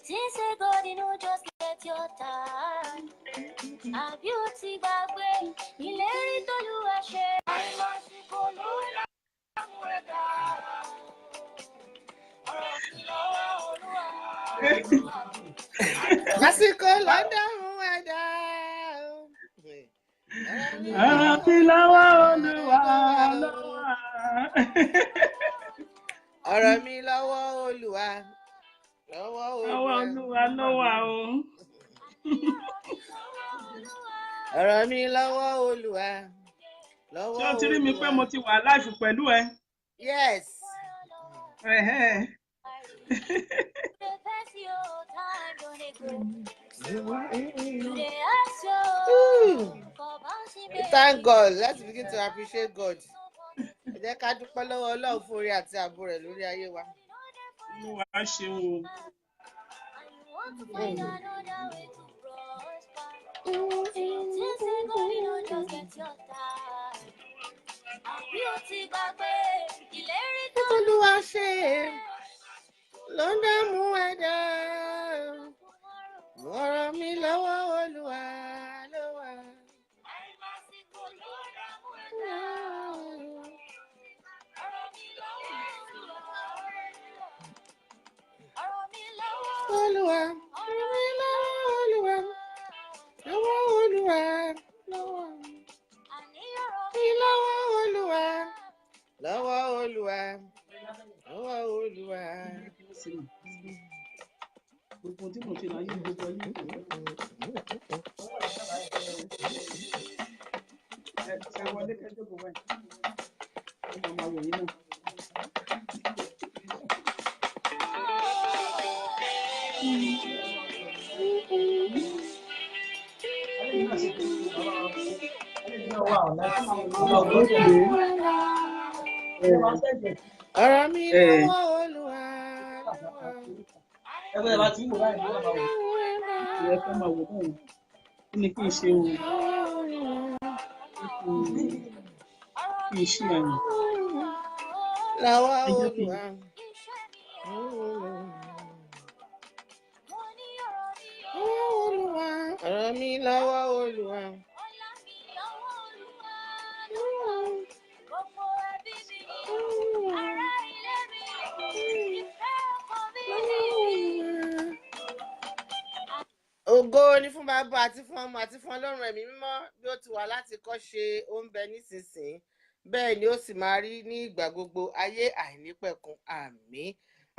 think say God, you know, just get your time. A beauty that way, you let it all you are share. I must go low. Lásìkò London weather. Ọ̀rọ̀ mi lọ́wọ́ Olúwa. Lọ́wọ́ Olúwa. Ọ̀rọ̀ mi lọ́wọ́ Olúwa. Lọ́wọ́ Olúwa. Ṣé o ti rí mi pé mo ti wà live pẹ̀lú ẹ? Yes. Thank God. Let's begin to appreciate God. Ẹ jẹ́ ká dúpẹ́ lọ́wọ́ Ọlọ́run fún oore àti ààbò rẹ̀ lórí ayé wa. Olúwa ṣeun o. Olúwa ṣe ló ń dààmú ẹ̀dá. Ọ̀rọ̀ mi lọ́wọ́ Olúwa ló wà. Olúwa, ọ̀rọ̀ mi lọ́wọ́ Olúwa, lọ́wọ́ Olúwa, lọ́wọ́ Olúwa, lọ́wọ́ Olúwa, lọ́wọ́ Olúwa. Gbogbo tí mo ṣe láyé gbogbo ayé. Ẹ wọlé kẹjọ bò wáyé. Ó máa wò yín náà. Ọ̀rọ̀ mi lọ́wọ́ Olúwa. Ẹgbẹ́ bá ti ń wò báyìí ló máa wò. Ìyẹn fẹ́ máa wò báyìí. Kí ni kí n ṣe o? Kí n ṣe àyàn. Lọ́wọ́ Olúwa. Ọ̀rọ̀ mi lọ́wọ́ Olúwa. Ògo ni fún bàbá àti fún ọmọ àti fún Ọlọ́run ẹ̀mí mímọ́ bí ó ti wà láti kọ́ ṣe ó ń bẹ nísinsìnyí bẹ́ẹ̀ ni ó sì máa rí ní ìgbà gbogbo ayé àìnípẹ̀kun àmín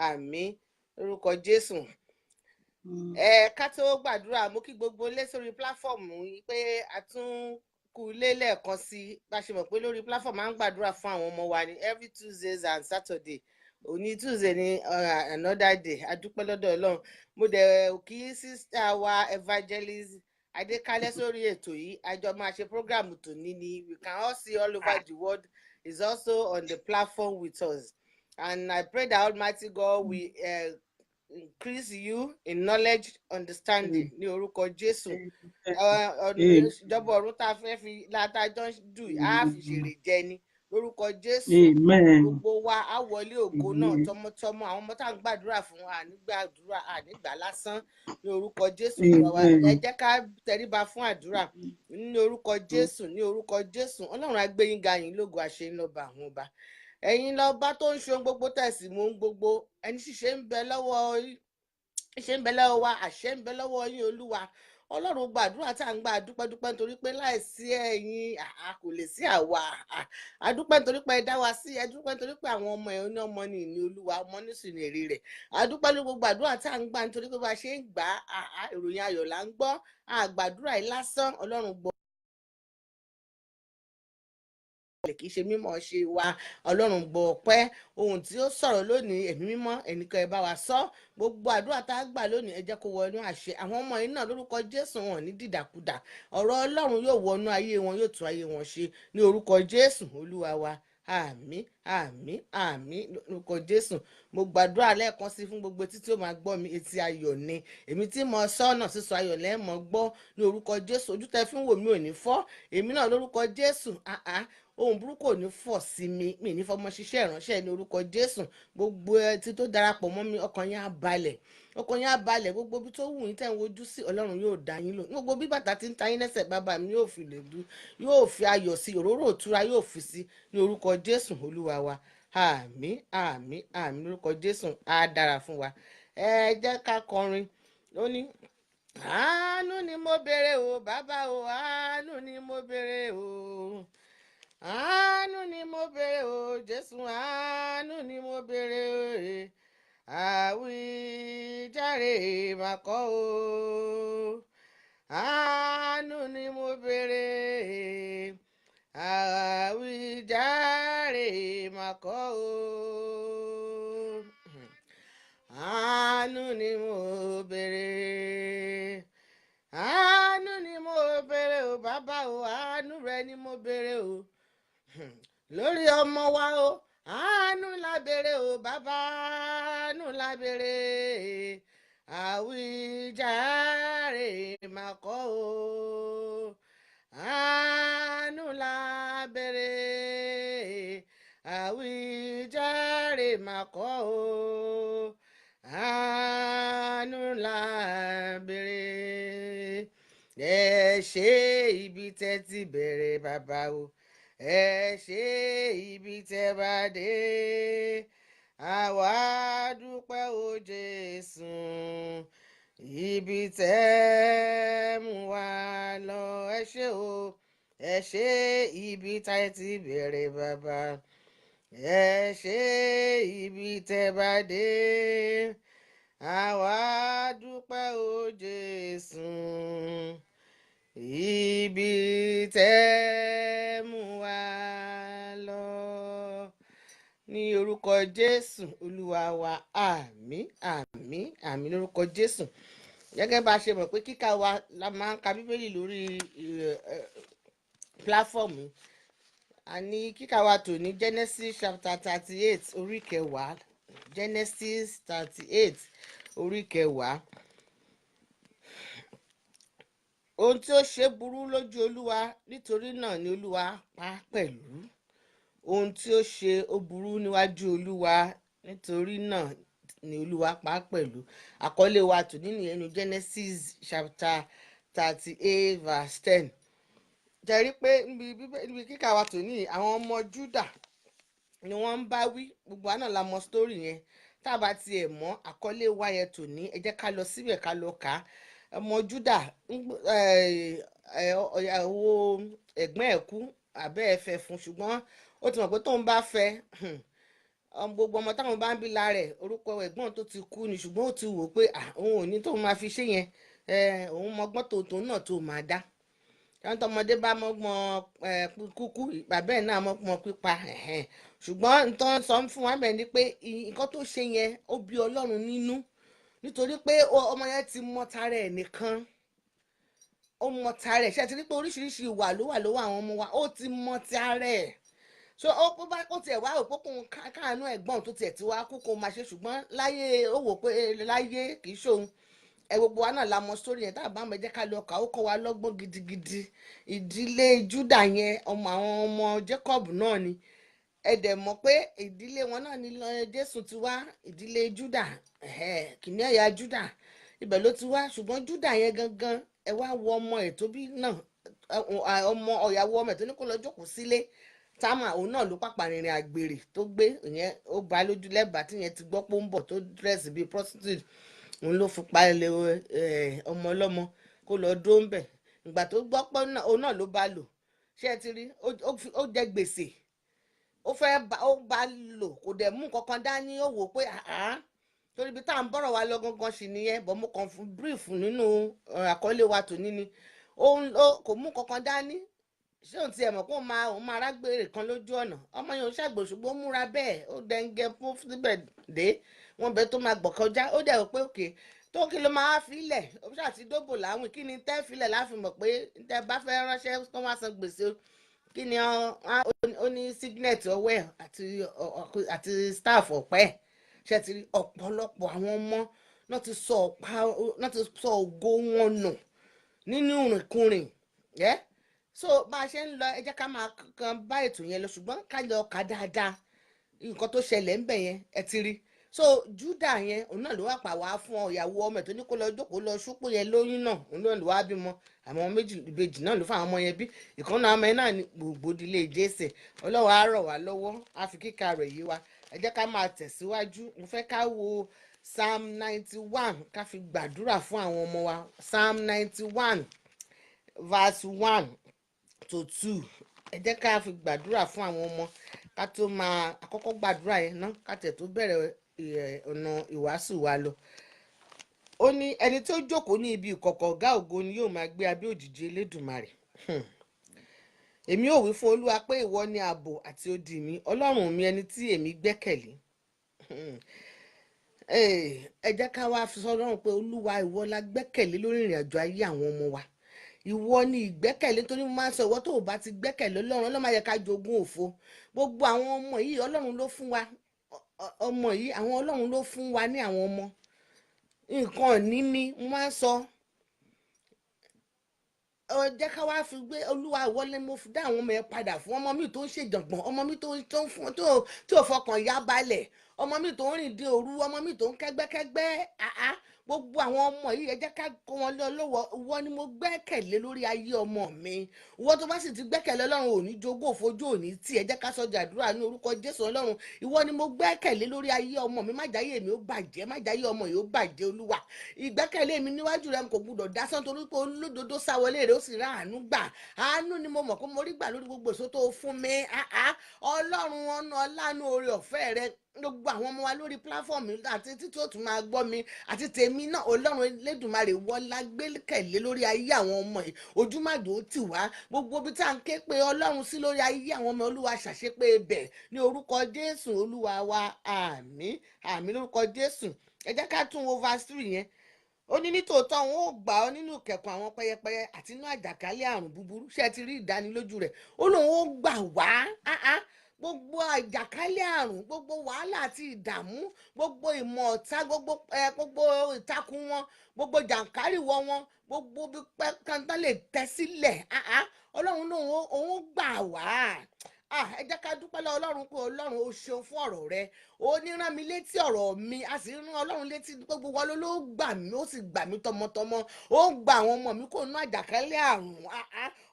àmín lórúkọ Jésù. Ká tó gbàdúrà mo kí gbogbo ilé sórí pláfọ́ọ̀mù yìí pé a tún kú ilé lẹ́ẹ̀kan sí bá ṣe mọ̀ pé lórí pláfọ́ọ̀mù máa ń gbàdúrà fún àwọn ọmọ wa ní every Tuesdays and Saturday. Òní Tuesday ni another day adúpẹ́ lọ́dọ̀ Ọlọ́run mo dẹ̀ kí sísá wa evangelist Adékálẹ́ sórí ètò yìí àjọ máa ṣe program tòní ni we can all see all over the world is also on the platform with us and I pray that Almighty God will increase you in knowledge understanding ní orúkọ Jésù ìjọba ọ̀run tá a fẹ́ fi látàjọ́ dùn á fi ṣèrè jẹ ni lórúkọ Jésù gbogbo wa á wọlé ògo náà tọmọtọmọ àwọn ọmọ tá à ń gbàdúrà fún ànígbàdúrà ànígbà lásán ní orúkọ Jésù wa ẹ jẹ́ ká tẹríba fún àdúrà ní orúkọ Jésù ní orúkọ Jésù Ọlọ́run á gbé yín ga yín lógo àṣẹ ńlọba àwọn ọba ẹ̀yin lọ́ba tó ń ṣe ohun gbogbo tẹ̀sí mú ohun gbogbo ẹni ṣíṣe ń bẹ lọ́wọ́ wa àṣẹ ń bẹ lọ́wọ́ yín Olúwa Ọlọ́run gbàdúrà tá à ń gbà dúpẹ́dúpẹ́ nítorí pé láìsí ẹ̀yin kò lè sí àwa àdúpẹ́ nítorí pé ẹ dá wa sí ẹdúpẹ́ nítorí pé àwọn ọmọ ẹ̀ ní ọmọ ní ìní Olúwa ọmọ nísìn ní èrè rẹ̀ àdúpẹ́ ní gbogbo àdúrà tá à ń gbà nítorí pé bá a ṣe ń gbà ìròyìn ayọ̀ là ń gbọ́ àgbàdúrà yìí lásán Ọlọ́run gbọ́ kì í ṣe mímọ̀ ṣe wa Ọlọ́run gbọ́ ọpẹ́ ohun tí ó sọ̀rọ̀ lónìí ẹ̀mí mímọ́ ẹnìkan ẹ bá wa sọ gbogbo àdúrà tá a gbà lónìí ẹ jẹ́ kó wọnú àṣẹ àwọn ọmọ yìí náà lórúkọ Jésù wọn ní dìdàkudà ọ̀rọ̀ Ọlọ́run yóò wọnú ayé wọn yóò tún ayé wọn ṣe ní orúkọ Jésù Olúwa wa àmín àmín àmín lórúkọ Jésù mo gbàdúrà lẹ́ẹ̀kan sí fún gbogbo etí tí ó máa gbọ́ mi etí ayọ̀ ni èmi tí mo sọ́nà sísọ ayọ̀ lẹ́ẹ̀mọ́ gbọ́ ní orúkọ Jésù ojú tẹ́ fi ń wò mí ò ní fọ́ èmi náà lórúkọ Jésù ohun burúkú ò ní fọ̀ sí mi ní fọmọ ṣiṣẹ́ ìránṣẹ́ ní orúkọ Jésù. Gbogbo ẹtí tó darapọ̀ mọ́ mi ọkàn yín á balẹ̀, ọkàn yín á balẹ̀. Gbogbo bí tó wù yín tẹ̀ ń wojú sí Ọlọ́run yóò dá yín lò. Gbogbo bí bàtà ti ń ta yín lẹ́sẹ̀ bàbá mi yóò fi lè dú, yóò fi ayọ̀ sí, òróró òtura yóò fi sí ní orúkọ Jésù Olúwa wa. Àmín àmín àmín lórúkọ Jésù á dára fún wa. Ẹ jẹ́ ká kọrin. Ó ní àánú ni mo béèrè o bàbá o, àánú ni mo béèrè o, àánú ni mo béèrè o Jésù, àánú ni mo béèrè o, àwíjàre mà kọ́ o, àánú ni mo béèrè, àwíjàre mà kọ́ o, àánú ni mo béèrè, àánú ni mo béèrè o bàbá o, àánú rẹ ni mo béèrè o lórí ọmọ wa o, àánú la béèrè o bàbá, àánú la béèrè, àwíjàre mà kọ́ o, àánú la béèrè, àwíjàre mà kọ́ o, àánú la béèrè. Ẹ ṣé ibi tẹ́ ti bẹ̀rẹ̀ bàbá o, ẹ ṣé ibi tẹ́ bá dé, àwa dúpẹ́ o Jésù, ibi tẹ́ mú wa lọ. Ẹ ṣé o, ẹ ṣé ibi tẹ́ ti bẹ̀rẹ̀ bàbá, ẹ ṣé ibi tẹ́ bá dé, àwa dúpẹ́ o Jésù, ibi tẹ́ mú wa lọ. Ní orúkọ Jésù Olúwa wa, àmín àmín àmín lórúkọ Jésù. Gẹ́gẹ́ bá a ṣe mọ̀ pé kíkà wa la máa ń ka Bíbélì lórí pláfọ́ọ̀mù. A ní kíkà wa tò ní Genesis chapter 38 orí kẹwàá, Genesis 38 orí kẹwàá. Ohun tí ó ṣe burú lójú Olúwa, nítorí náà ni Olúwa pa pẹ̀lú. Ohun tí ó ṣe ó burú níwájú Olúwa, nítorí náà ni Olúwa pa pẹ̀lú. Àkọlé wa tò ní nìyẹn ní Genesis chapter 38 verse 10. Jẹ́rí pé níbi kíkà wa tò ní àwọn ọmọ Júdà ni wọ́n ń bá wí. Gbogbo àná la mọ sítórì yẹn. Tá a bá tiẹ̀ mọ̀ àkọlé wa yẹn tò ní, ẹ jẹ́ ká lọ síbẹ̀ ká lọ kà á. Ọmọ Júdà ìyàwó ẹ̀gbọ́n ẹ̀ kú, àbẹ́ ẹ̀ fẹ́ fún, ṣùgbọ́n ó ti mọ̀ pé tóun bá fẹ́ gbogbo ọmọ táwọn bá ń bí lára ẹ̀ orúkọ ẹ̀gbọ́n tó ti kú ni, ṣùgbọ́n ó ti wò pé òun ò ní tóun máa fi ṣe yẹn, òun mọgbọ́n tòun náà tó máa dá. Táwọn tọmọdé bá mọ́gbọ́n kúkú, bàbá ẹ̀ náà mọ́gbọ́n pípa. Ṣùgbọ́n nǹkan sọ fún wa bẹ́ẹ̀ ni pé nǹkan tó ṣe yẹn ó bí Ọlọ́run nínú, nítorí pé ọmọ yẹn ti mọ tara ẹ̀ nìkan, ó mọ tara ẹ̀. Ṣé ẹ ti rí pé oríṣiríṣi ìwà ló wà lọ́wọ́ àwọn ọmọ wa, ó ti mọ tara ẹ̀. So ó tiẹ̀ wá òpó kóun káàánú ẹ̀gbọ́n tó tiẹ̀ ti wá kú kó máa ṣe, ṣùgbọ́n láyé ó wò pé láyé kì í ṣòun. Gbogbo wa náà la mọ sórí yẹn, tá a bá mọ jẹ́ ká lọ kà ó kọ́ wa lọ́gbọ́n gidigidi. Ìdílé Júdà yẹn àwọn ọmọ Jacob náà ni. Ẹ dẹ̀ mọ̀ pé ìdílé wọn náà ni Jésù ti wá, ìdílé Júdà, kìnìún ẹ̀yà Júdà ibẹ̀ ló ti wá. Ṣùgbọ́n Júdà yẹn gangan, ẹ wá wo ọmọ ẹ̀ tó bí náà, ọmọ ọ̀yàwó ọmọ ẹ̀ tó ní kó lọ jókòó sílé, Támà, òun náà ló pàpà rìnrìn àgbèrè tó gbé ìyẹn, ó bá lójú lẹ́bàá tí yẹn ti gbọ́ pé ó ń bọ̀ tó dírẹ́sì bíi prostitute, òun ló fi palẹ̀ ọmọ ọlọ́mọ kó lọ dó ń bẹ̀. Ìgbà tó gbọ́ pé òun náà ló bá lò, ṣé ẹ ti rí, ó jẹ gbèsè, ó bá lò, kò dẹ̀ mú kankan dání. Ó wò pé torí ibi tá à ń bọ̀rọ̀ wa lọ gangan sí nìyẹn, bọ̀ mo kàn fún brief nínú àkọlé wa tòní ni. Kò mú kankan dání. Ṣé òun tiẹ̀ mọ̀ pé òun máa rágbèrè kan lójú ọ̀nà? Ọmọ yẹn ò ṣàgbò, ṣùgbọ́n ó múra bẹ́ẹ̀, ó dẹ́ngẹ́ fún síbẹ̀ dé wọn bẹ tó máa gbọ̀ kọjá. Ó dẹ̀ rò pé òkè tó kí ló máa filẹ̀, ó ṣáà ti dóbò láwìn, kí ni tẹ́ filẹ̀ láfi mọ̀ pé tẹ́ bá fẹ́ ránṣẹ́ tó wá san gbèsè, kí ni ó ní signet ọwọ́ ẹ̀ àti staff ọ̀pẹ́ ẹ̀. Ṣé ti rí ọ̀pọ̀lọpọ̀ àwọn ọmọ náà ti sọ ògo wọn nù nínú ìrìnkúrìn. so bá a ṣe ń lọ ẹ jẹ́ ká máa kan bá ètò yẹn lọ ṣùgbọ́n ká lọ kà dáadáa nǹkan tó ṣẹlẹ̀ ń bẹ̀ yẹn ẹ ti rí so Júdà yẹn òun náà ló wà pa wá fún ìyàwó ọmọ ẹ̀ tó ní kó lọ jókòó lọ ṣúpù yẹn lóyún náà òun náà ló wá bímọ àwọn ìbejì náà ló fún àwọn ọmọ yẹn bí ìkan náà ọmọ yẹn náà ní gbogbo ìdílé Jésè Ọlọ́run á rọ̀ wá lọ́wọ́ á fi kíkà rẹ̀ yé wa ẹ jẹ́ ká máa tẹ̀síwájú mo fẹ́ ká wo Psalm 91 ká fi gbàdúrà fún àwọn ọmọ wa Psalm 91 verse 1 to 2 ẹ jẹ́ ká fi gbàdúrà fún àwọn ọmọ ká tó máa àkọ́kọ́ gbàdúrà yẹn ná ká tẹ̀ tó bẹ̀rẹ̀ ọ̀nà ìwàásù wa lọ. Ó ní ẹni tó jókòó ní ibi ìkọ̀kọ̀ ọ̀gá ògo ni yóò máa gbé abẹ́ òjìji Elédùmarè. Èmi ò wí fún Olúwa pé ìwọ ni ààbò àti odi mi Ọlọ́run mi ẹni tí èmi gbẹ́kẹ̀lé. Ẹ jẹ́ ká wá fi sọ́dọ̀ pé Olúwa ìwọ la gbẹ́kẹ̀lé lórí ìrìn àjò ayé àwọn ọmọ wa. Ìwọ ni ìgbẹ́kẹ̀lé torí mo máa ń sọ ìwọ tó o bá ti gbẹ́kẹ̀lé Ọlọ́run Ọlọ́run máa yẹ ká jogún òfo gbogbo àwọn ọmọ yìí Ọlọ́run ló fún wa ọmọ yìí àwọn Ọlọ́run ló fún wa ní àwọn ọmọ nǹkan ọ̀ní ni mo máa ń sọ jẹ́ ká wá fi gbé Olúwa ìwọlé mo fi dá àwọn ọmọ yẹn padà fún ọmọ mi tó ń ṣèjọ̀gbọ̀n ọmọ mi tó ń fún tí ò fọkàn yá balẹ̀ ọmọ mi tó ń rìn dé òru ọmọ mi tó ń kẹ́gbẹ́kẹ́gbẹ́ gbogbo àwọn ọmọ yìí ẹ jẹ́ ká kó wọn lé ọlọ́wọ́ ìwọ ni mo gbẹ́kẹ̀lé lórí ayé ọmọ mi ìwọ tó bá sì ti gbẹ́kẹ̀lé Ọlọ́run ò ní jogún òfojú òní tí ẹ jẹ́ ká sọjà àdúrà ní orúkọ Jésù Ọlọ́run ìwọ ni mo gbẹ́kẹ̀lé lórí ayé ọmọ mi má jáyé mi ó bàjẹ́ má jáyé ọmọ yìí ó bàjẹ́ Olúwa ìgbẹ́kẹ̀lé mi níwájú rẹ kò gbúdọ̀ dásán torí pé olódodo sáwọlé rẹ ó sì rá àánú gbà àánú ni mo mọ̀ pé mo rí gbà lórí gbogbo èso tó fún mi Ọlọ́run ọ̀nà ọlánú oore ọ̀fẹ́ rẹ gbogbo àwọn ọmọ wa lórí pláfọ́ọ̀mù àti títí ó tún máa gbọ́ mi àti tèmi náà Ọlọ́run Elédùmarè wọlá gbẹ́kẹ̀lé lórí ayé àwọn ọmọ yìí ojúmọ́dò ó tì wá gbogbo bí tá à ń ké pe Ọlọ́run sí lórí ayé àwọn ọmọ Olúwa ṣàṣepé bẹ̀ ní orúkọ Jésù Olúwa wa àmín àmín lórúkọ Jésù ẹ jẹ́ ká tún wo verse 3 yẹn ó ní nítòótọ́ wọn ò gbà ọ́ nínú ìkẹ̀kùn àwọn pẹyẹpẹyẹ àti inú àjàkálẹ̀ àrùn búburú ṣé ẹ ti rí ìdánilójú rẹ̀ ó lóun ó gbà wá gbogbo àjàkálẹ̀ àrùn gbogbo wàhálà àti ìdààmú gbogbo ìmọ̀ ọ̀tá gbogbo ìtakùn wọn gbogbo jàǹkárìwọ̀ wọn gbogbo bí pẹ́ẹ́kántán lè tẹ́ sílẹ̀ Ọlọ́run náà òun gbà wá ẹ jẹ́ ká dúpẹ́ lọ́wọ́ Ọlọ́run pé Ọlọ́run ó ṣeun fún ọ̀rọ̀ rẹ ó ní rán mi létí ọ̀rọ̀ mi a sì rán Ọlọ́run létí gbogbo wa ló gbà mí ó sì gbà mí tọmọtọmọ ó gba àwọn ọmọ mi kó nú àjàkálẹ̀ àrùn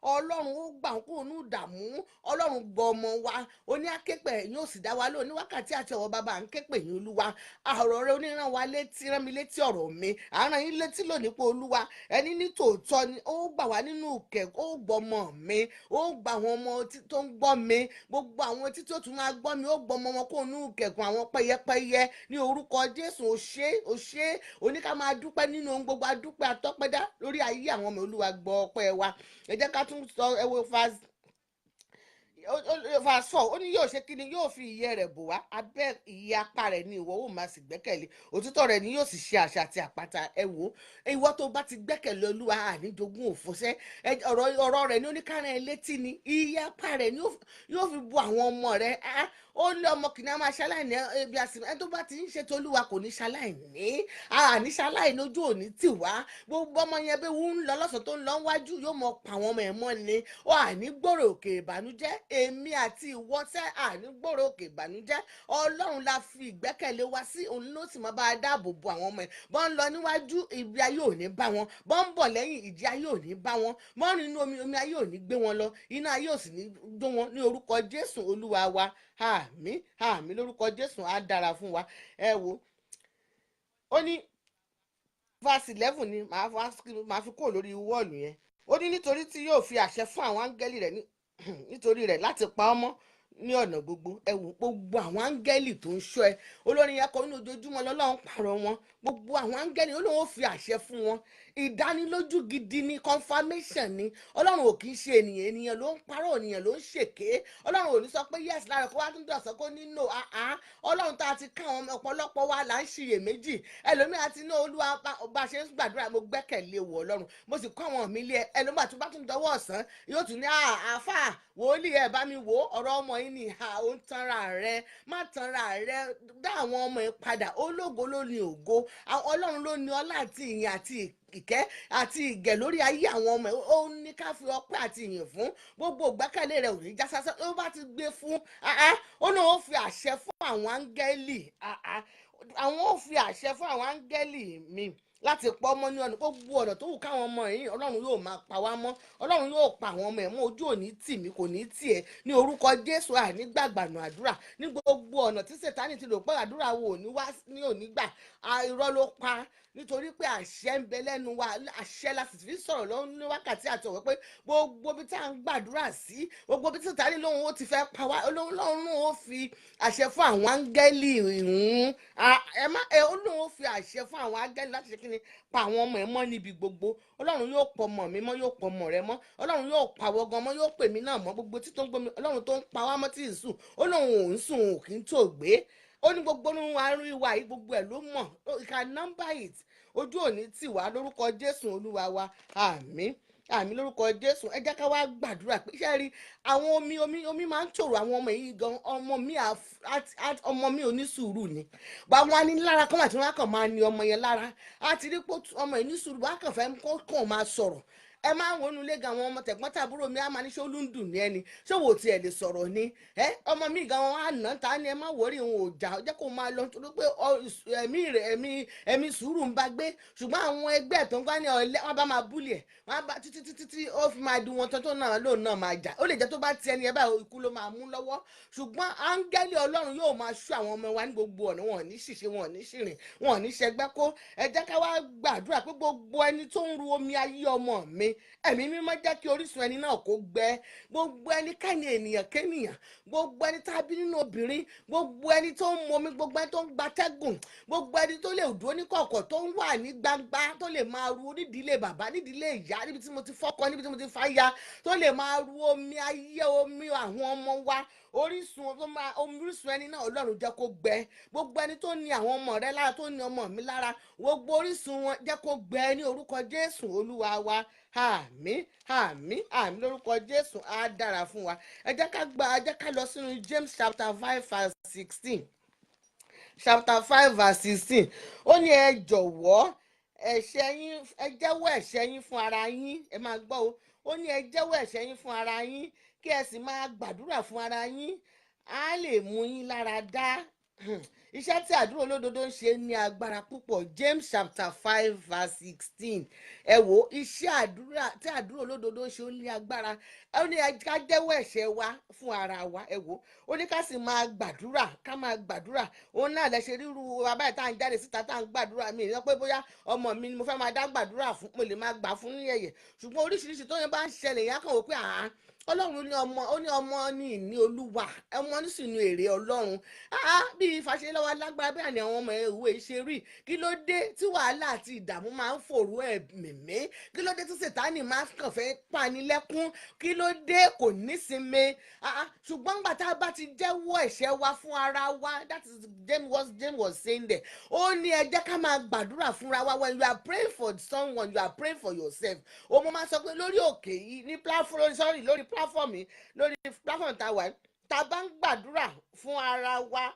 Ọlọ́run ó gbà wọn kó nú ìdààmú Ọlọ́run gbọ́ ọmọ wa ó ní akẹ́pẹ́ yín ó sì dá wa lóhùn ní wákàtí àti ọwọ́ bàbá ń képe yín Olúwa ọ̀rọ̀ rẹ oníràn wa létí rán mi létí ọ̀rọ̀ mi àrán yín létí lónìí pé Olúwa ẹni ní tòótọ́ ni ó gbà wá nínú ìkẹ́ ó gbọ́ ọmọ mi ó gbà àwọn ọmọ tó ń gbọ́ mi gbogbo àwọn etí tó tún máa gbọ́ mi ó gbọ́ ọmọ wọn kó nú ìkẹ̀kùn àwọn pẹyẹpẹyẹ ní orúkọ Jésù ó ṣé oníká máa dúpẹ́ nínú ohun gbogbo adúpẹ́ atọ́pẹ́dá lórí ayé àwọn ọmọ Olúwa gbọ́ ọpẹ́ wa ẹ jẹ́ ká tún sọ ẹwọ verse 4 ó ní yóò ṣe kí ni yóò fi ìyẹ́ rẹ̀ bò wá abẹ́ ìyẹ́ apá rẹ̀ ni ìwọ ó máa sì gbẹ́kẹ̀lé òtítọ́ rẹ̀ ni yóò sì ṣe àṣà àti àpáta ẹ wò ìwọ tó bá ti gbẹ́kẹ̀lé Olúwa àníjogún òfòṣẹ́ ọ̀rọ̀ rẹ̀ ni oníkàrẹ̀ létí ni ìyẹ́ apá rẹ̀ ni yóò fi bo àwọn ọmọ rẹ̀ ó lé ọmọ kìnìún máa ṣaláìní ebi àsìmọ́ ẹni tó bá ti ń ṣe tolúwa kò ní ṣaláìní àní ṣaláìní ojú òní tì wá gbogbo ọmọ yẹn bí wọ́n ń lọ lọ́sàn tó ń lọ wájú yóò mọ pa àwọn ọmọ ẹ̀ mọ́ ni ó àní gbòòrò òkè ìbànújẹ́ èmi àti ìwọ tẹ́ àní gbòòrò òkè ìbànújẹ́ Ọlọ́run la fi ìgbẹ́kẹ̀lé wa sí òun ló sì máa bá a dáàbò bo àwọn ọmọ ẹ̀ bọ́ ń lọ níwájú ibi ayé ò ní bá wọn bọ́ ń bọ̀ lẹ́yìn ìjì ayé ò ní bá wọn mọ́ nínú omi ayé ò ní gbé wọn lọ iná ayé ò sì ní gbé wọn ní orúkọ Jésù Olúwa wa àmín àmín lórúkọ Jésù á dára fún wa ẹ wo ó ní verse 11 ni màá fi kó lórí wọ́ọ̀lù yẹn ó ní nítorí tí yóò fi àṣẹ fún àwọn áńgẹ́lì rẹ̀ nítorí rẹ̀ láti pa ọmọ ní ọ̀nà gbogbo ẹ wò gbogbo àwọn áńgẹ́lì tó ń ṣọ́ ẹ olórin yẹn kọ nínú ojoojúmọ́ lọ́lọ́run pààrọ̀ wọn gbogbo àwọn áńgẹ́lì Ọlọ́run fi àṣẹ fún wọn ìdánilójú gidi ni confirmation ni Ọlọ́run ò kì í ṣe ènìyàn ló ń parọ́ ènìyàn ló ń ṣèké Ọlọ́run ò ní sọ pé yes lára kó wá tún dọ̀sán kó ní no Ọlọ́run tá a ti ká àwọn ọ̀pọ̀lọpọ̀ wa là ń ṣiyèméjì ẹlòmíì àti ní Olúwa bá a ṣe ń gbàdúrà mo gbẹ́kẹ̀lé wọ Ọlọ́run mo sì kọ́ àwọn mi lé ẹlòmíì àti bá tún dọwọ́ ọ̀sán yóò tún ní àáfà wòlíì ẹ̀ bá mi wò ọ̀rọ̀ ọmọ yín ni ó ń tanra rẹ, má tanra rẹ, dá àwọn ọmọ ẹ padà. Ológo ló ní ògo, Ọlọ́run ló ní ọlá àti ìyìn àti ìkẹ́ àti ìgẹ̀ lórí ayé àwọn ọmọ ẹ. Ó ní ká fi ọpẹ́ àti ìyìn fún. Gbogbo ìgbẹ́kẹ̀lé rẹ̀ ò ní já sásán. Ó bá ti gbé fún ó náà ó fi àṣẹ fún àwọn áńgẹ́lì, àwọn ó fi àṣẹ fún àwọn áńgẹ́lì mi láti pọ́ ọmọ ní ọ̀nà gbogbo ọ̀nà tó wù káwọn ọmọ yìí. Ọlọ́run yóò máa pa wá mọ́, Ọlọ́run yóò pa àwọn ọmọ ẹ̀ mọ́. Ojú ò ní tì mí, kò ní tì ẹ́ ní orúkọ Jésù. Àní gbàgbànú àdúrà ní gbogbo ọ̀nà tí Sátánì ti lò pé àdúrà wo ò ní wá ní òní gbà, irọ́ ló pa, nítorí pé àṣẹ ń bẹ lẹ́nu wa. Àṣẹ la sì fi sọ̀rọ̀ lọ́wọ́ ní wákàtí àti ọ̀wẹ́ pé gbogbo bí tá à ń gbàdúrà sí, gbogbo bí Sátánì lóhun ó ti fẹ́ pa wá, Ọlọ́run ó fi àṣẹ fún àwọn áńgẹ́lì ìhún Ọlọ́run ó fi àṣẹ fún àwọn áńgẹ́lì láti ṣe kíni, pa àwọn ọmọ ẹ̀ mọ́ níbi gbogbo. Ọlọ́run yóò pọ̀ ọmọ mi mọ́, yóò pọ̀ ọmọ rẹ mọ́. Ọlọ́run yóò pa wọ́ gan mọ́, yóò pè mí náà mọ́. Gbogbo tí tó ń gbómi, Ọlọ́run tó ń pa wá mọ́ tí ì sùn, ó lóun ò ń sùn, ò kí ń tó gbé. Ó ní gbogbo nínú àárín ìwà yìí, gbogbo ẹ̀ ló mọ̀. You can number it. Ojú òní tì wá lórúkọ Jésù Olúwa wa. Àmín àmín lórúkọ Jésù. Ẹ jẹ́ ká wá gbàdúrà pé iṣẹ́ rí àwọn omi máa ń tòrò àwọn ọmọ yìí gan. Ọmọ mi onísùúrù ni, bá wọn ní lára kọ́ àti wọn kàn máa ní ọmọ yẹn lára. A ti rí pé ọmọ yìí ní sùúrù, wọn kàn fẹ́ kó kàn máa sọ̀rọ̀. Ẹ máa ń wọnú ilé gan àwọn ọmọ tẹ̀gbọ́n tàbúrò mi á máa ní ṣé ó ló ń dùn ní ẹni, ṣé wò ó tiẹ̀ lè sọ̀rọ̀ ni. Ọmọ mi gan wọn á nà ta ni ẹ má wọrí òun ò jà, jẹ́ kó máa lọ nítorí pé ẹ̀mí sùúrù ń bá gbé. Ṣùgbọ́n àwọn ẹgbẹ́ tó ń gbá ní ọ̀lẹ́ wọn bá máa búlì ẹ̀, wọn bá títí ó fi máa dùn wọn tó náà lóun náà máa jà. Ó lè jẹ́ tó bá ti ẹni ẹ báyìí ikú ló máa mú lọ́wọ́. Ṣùgbọ́n áńgẹ́lì Ọlọ́run yóò máa ṣọ́ àwọn ọmọ wa ní gbogbo ọ̀nà. Wọn ò ní ṣìṣe, wọn ò ní ṣìrìn, wọn ò ní ṣẹgbẹ́ kó. Ẹ jẹ́ ká wá gbàdúrà pé gbogbo ẹni tó ń ru omi ayé ọmọ mi, ẹ̀mí mímọ́ jẹ́ kí orísun ẹni náà kó gbẹ. Gbogbo ẹnikẹ́ni ènìyàn kéènìyàn, gbogbo ẹni tá a bí nínú obìnrin, gbogbo ẹni tó ń momi, gbogbo ẹni tó ń gbatẹ́gùn, gbogbo ẹni tó lè dúró ní kọ̀kọ̀, tó ń wà ní gbangba, tó lè máa ru nídìílé bàbá, nídìílé ìyá, níbi tí mo ti fọ́kọ, níbi tí mo ti fáya, tó lè máa ru omi ayé omi àwọn ọmọ wa. Orísun ẹni náà Ọlọ́run jẹ́ kó gbẹ. Gbogbo ẹni tó ní àwọn ọmọ rẹ lára, tó ní ọmọ mi lára, gbogbo orísun wọn jẹ́ kó gbẹ ní orúkọ Jésù Olúwa wa. Àmín àmín àmín lórúkọ Jésù. Á dára fún wa. Ẹ jẹ́ ká lọ sínú James chapter 5 verse 16. Chapter 5 verse 16. Ó ní ẹ jọ̀wọ́ ẹ̀ṣẹ̀ yín, ẹ jẹ́wọ́ ẹ̀ṣẹ̀ yín fún ara yín. Ẹ máa gbọ́ o. Ó ní ẹ jẹ́wọ́ ẹ̀ṣẹ̀ yín fún ara yín, kí ẹ sì máa gbàdúrà fún ara yín. Á lè mú yín lára dá. Iṣẹ́ tí àdúrà olódodo ń ṣe ní agbára púpọ̀. James chapter 5 verse 16. Ẹ wò iṣẹ́ àdúrà tí àdúrà olódodo ń ṣe ó ní agbára. Ó ní ká jẹ́wọ́ ẹ̀ṣẹ̀ wa fún ara wa. Ẹ wò ó ní ká sì máa gbàdúrà, ká máa gbàdúrà. Òun náà lè ṣe ríru abáyé tá à ń jáde síta tá à ń gbàdúrà. Mi ìyẹn pé bóyá ọmọ mi ni mo fẹ́ máa dá gbàdúrà fún, mo lè máa gbà fún ní yẹ̀yẹ̀. Ṣùgbọ́n oríṣiríṣi tó yẹn bá ń ṣẹlẹ̀ yẹn á kàn wò pé Ọlọ́run ní ọmọ, ó ní ọmọ ní ìní Olúwa, ọmọ ní sì ní èrè Ọlọ́run. Bí ìfàṣẹ lọ́wọ́ lágbára bí àní àwọn ọmọ ìwé ṣe rí. Kí ló dé tí wàhálà àti ìdààmú máa ń fòrò ẹ̀mí? Kí ló dé tí Sátánì máa kàn fẹ́ panilẹ́kún? Kí ló dé kò nísinmi? Ṣùgbọ́n nígbà tá a bá ti jẹ́wọ́ ẹ̀ṣẹ̀ wa fún ara wa, that is James was saying there. Ó ní ẹ jẹ́ ká máa gbàdúrà fúnra wa. When you are praying for someone, you are praying for yourself. Mo máa sọ pé lórí òkè yìí ní lórí platform yìí, lórí platform tá a wà, tá a bá ń gbàdúrà fún ara wa,